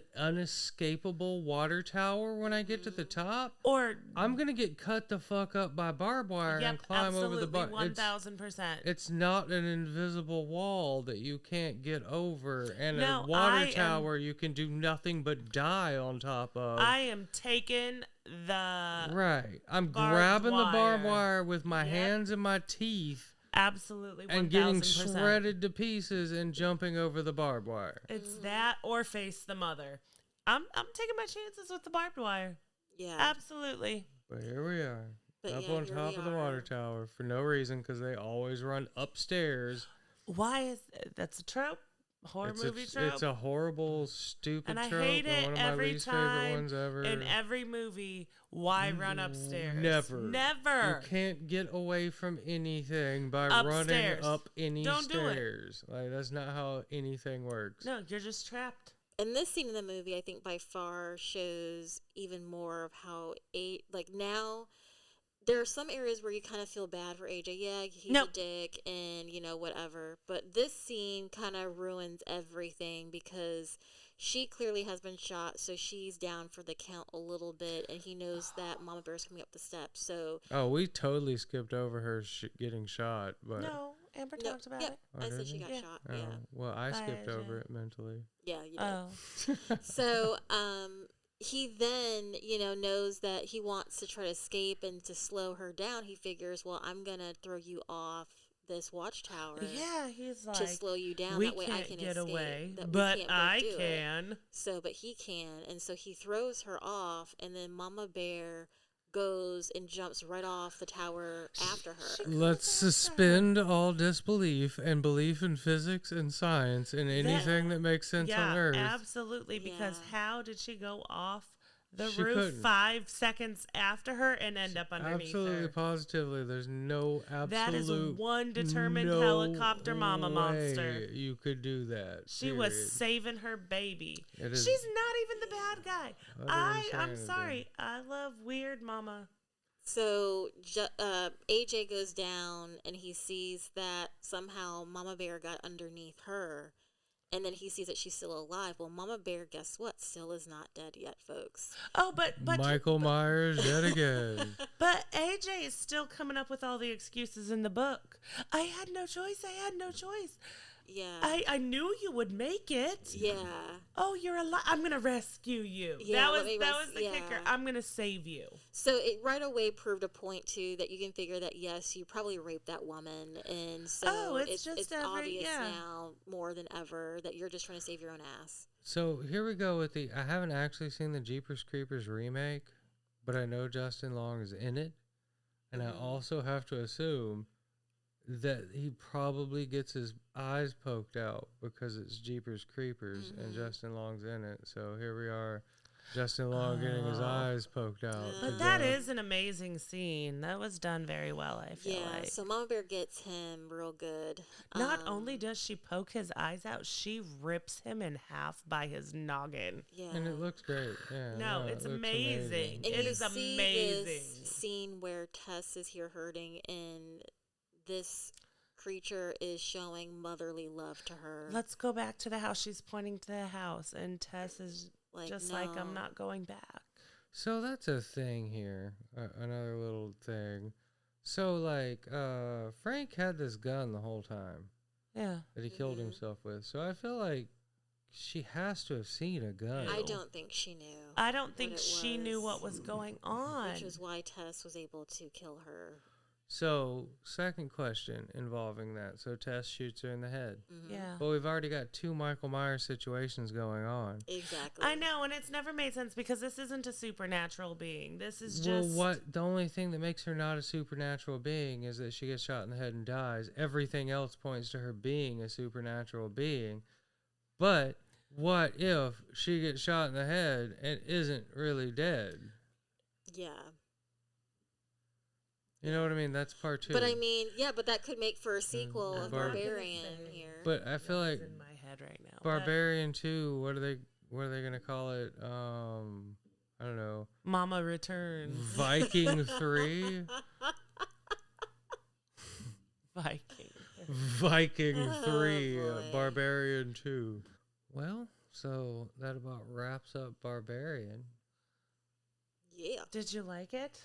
unescapable water tower when I get to the top, or I'm gonna get cut the fuck up by barbed wire and climb over the bar. 1,000%. It's not an invisible wall that you can't get over, and No, a water tower you can do nothing but die on top of. I am taking the Right. I'm barbed grabbing the barbed wire. wire with my hands and my teeth absolutely 1,000%. and getting shredded to pieces and jumping over the barbed wire. It's that or face the mother. I'm taking my chances with the barbed wire. Yeah. Absolutely. But here we are. But up yeah, on here top we of the are. water tower for no reason because they always run upstairs. Why is that's a trope? Horror movie trope. It's a horrible, stupid and I trope. hate it One of my every least favorite time. ones ever. In every movie, why run upstairs? Never. Never. You can't get away from anything by Upstairs. running up any Don't do it. stairs. Like that's not how anything works. No, you're just trapped. And this scene in the movie, I think, by far shows even more of how now. There are some areas where you kind of feel bad for AJ. Yeah, he's a dick and, whatever. But this scene kind of ruins everything because she clearly has been shot, so she's down for the count a little bit, and he knows that Mama Bear's coming up the steps. So we totally skipped over her getting shot. But No, Amber talked about it. I said she got Yeah. shot. Oh, Yeah, well, I skipped AJ. over it mentally. yeah, you did. Oh. So, he then, knows that he wants to try to escape and to slow her down. He figures, well, I'm going to throw you off this watchtower. Yeah, he's like, to slow you down. we That way I can't can get escape. away, That we but can't both I do it. can. So, but he can. And so he throws her off, and then Mama Bear goes and jumps right off the tower after her. Let's suspend all disbelief and belief in physics and science and anything that makes sense Yeah, on Earth. absolutely. Because Yeah. how did she go off the She roof couldn't. 5 seconds after her and end up underneath Absolutely, her? positively. There's no absolute. That is one determined no helicopter mama way monster. You could do that. She was period. saving her baby. It is She's not even the bad guy. utter I'm insanity. sorry. I love weird mama. So AJ goes down, and he sees that somehow Mama Bear got underneath her. And then he sees that she's still alive. Well, Mama Bear, guess what? Still is not dead yet, folks. Oh, but Michael Myers yet again. But AJ is still coming up with all the excuses in the book. I had no choice. I had no choice. Yeah. I knew you would make it. Yeah. Oh, you're alive. I'm gonna rescue you. Yeah, that let me was the yeah. kicker. I'm gonna save you. So it right away proved a point, too, that you can figure that, yes, you probably raped that woman. And so it's just obvious yeah. now more than ever that you're just trying to save your own ass. So here we go with I haven't actually seen the Jeepers Creepers remake, but I know Justin Long is in it. And I also have to assume that he probably gets his eyes poked out because it's Jeepers Creepers and Justin Long's in it. So here we are. Justin Long getting his eyes poked out. to But that death. is an amazing scene. That was done very well, I feel Yeah, like. so Mama Bear gets him real good. Not only does she poke his eyes out, she rips him in half by his noggin. Yeah. And it looks great. Yeah. No, it it's looks amazing. And It you is see amazing. this scene where Tess is here hurting, and this creature is showing motherly love to her. Let's go back to the house. She's pointing to the house, and Tess is Like, just no. like, I'm not going back. So that's a thing here. Another little thing. So, like, Frank had this gun the whole time Yeah. that he killed himself with. So I feel like she has to have seen a gun. I don't think she knew. I don't what think it she knew was, what was going on. which is why Tess was able to kill her. So, second question involving that. So Tess shoots her in the head. Yeah. But we've already got 2 Michael Myers situations going on. Exactly. I know, and it's never made sense because this isn't a supernatural being. This is Well, just what? The only thing that makes her not a supernatural being is that she gets shot in the head and dies. Everything else points to her being a supernatural being. But what if she gets shot in the head and isn't really dead? Yeah. You know what I mean? That's part 2. But I mean, yeah, but that could make for a sequel of Bar- Barbarian here. But I feel like in my head right now. Barbarian 2, what are they gonna call it? I don't know. But Mama returns. Viking 3? Viking. Viking 3, boy. Barbarian 2. Well, so that about wraps up Barbarian. Yeah. Did you like it?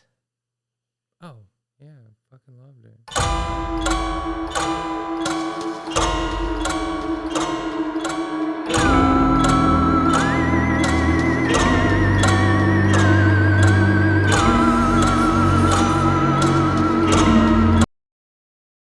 Oh, yeah, fucking loved it.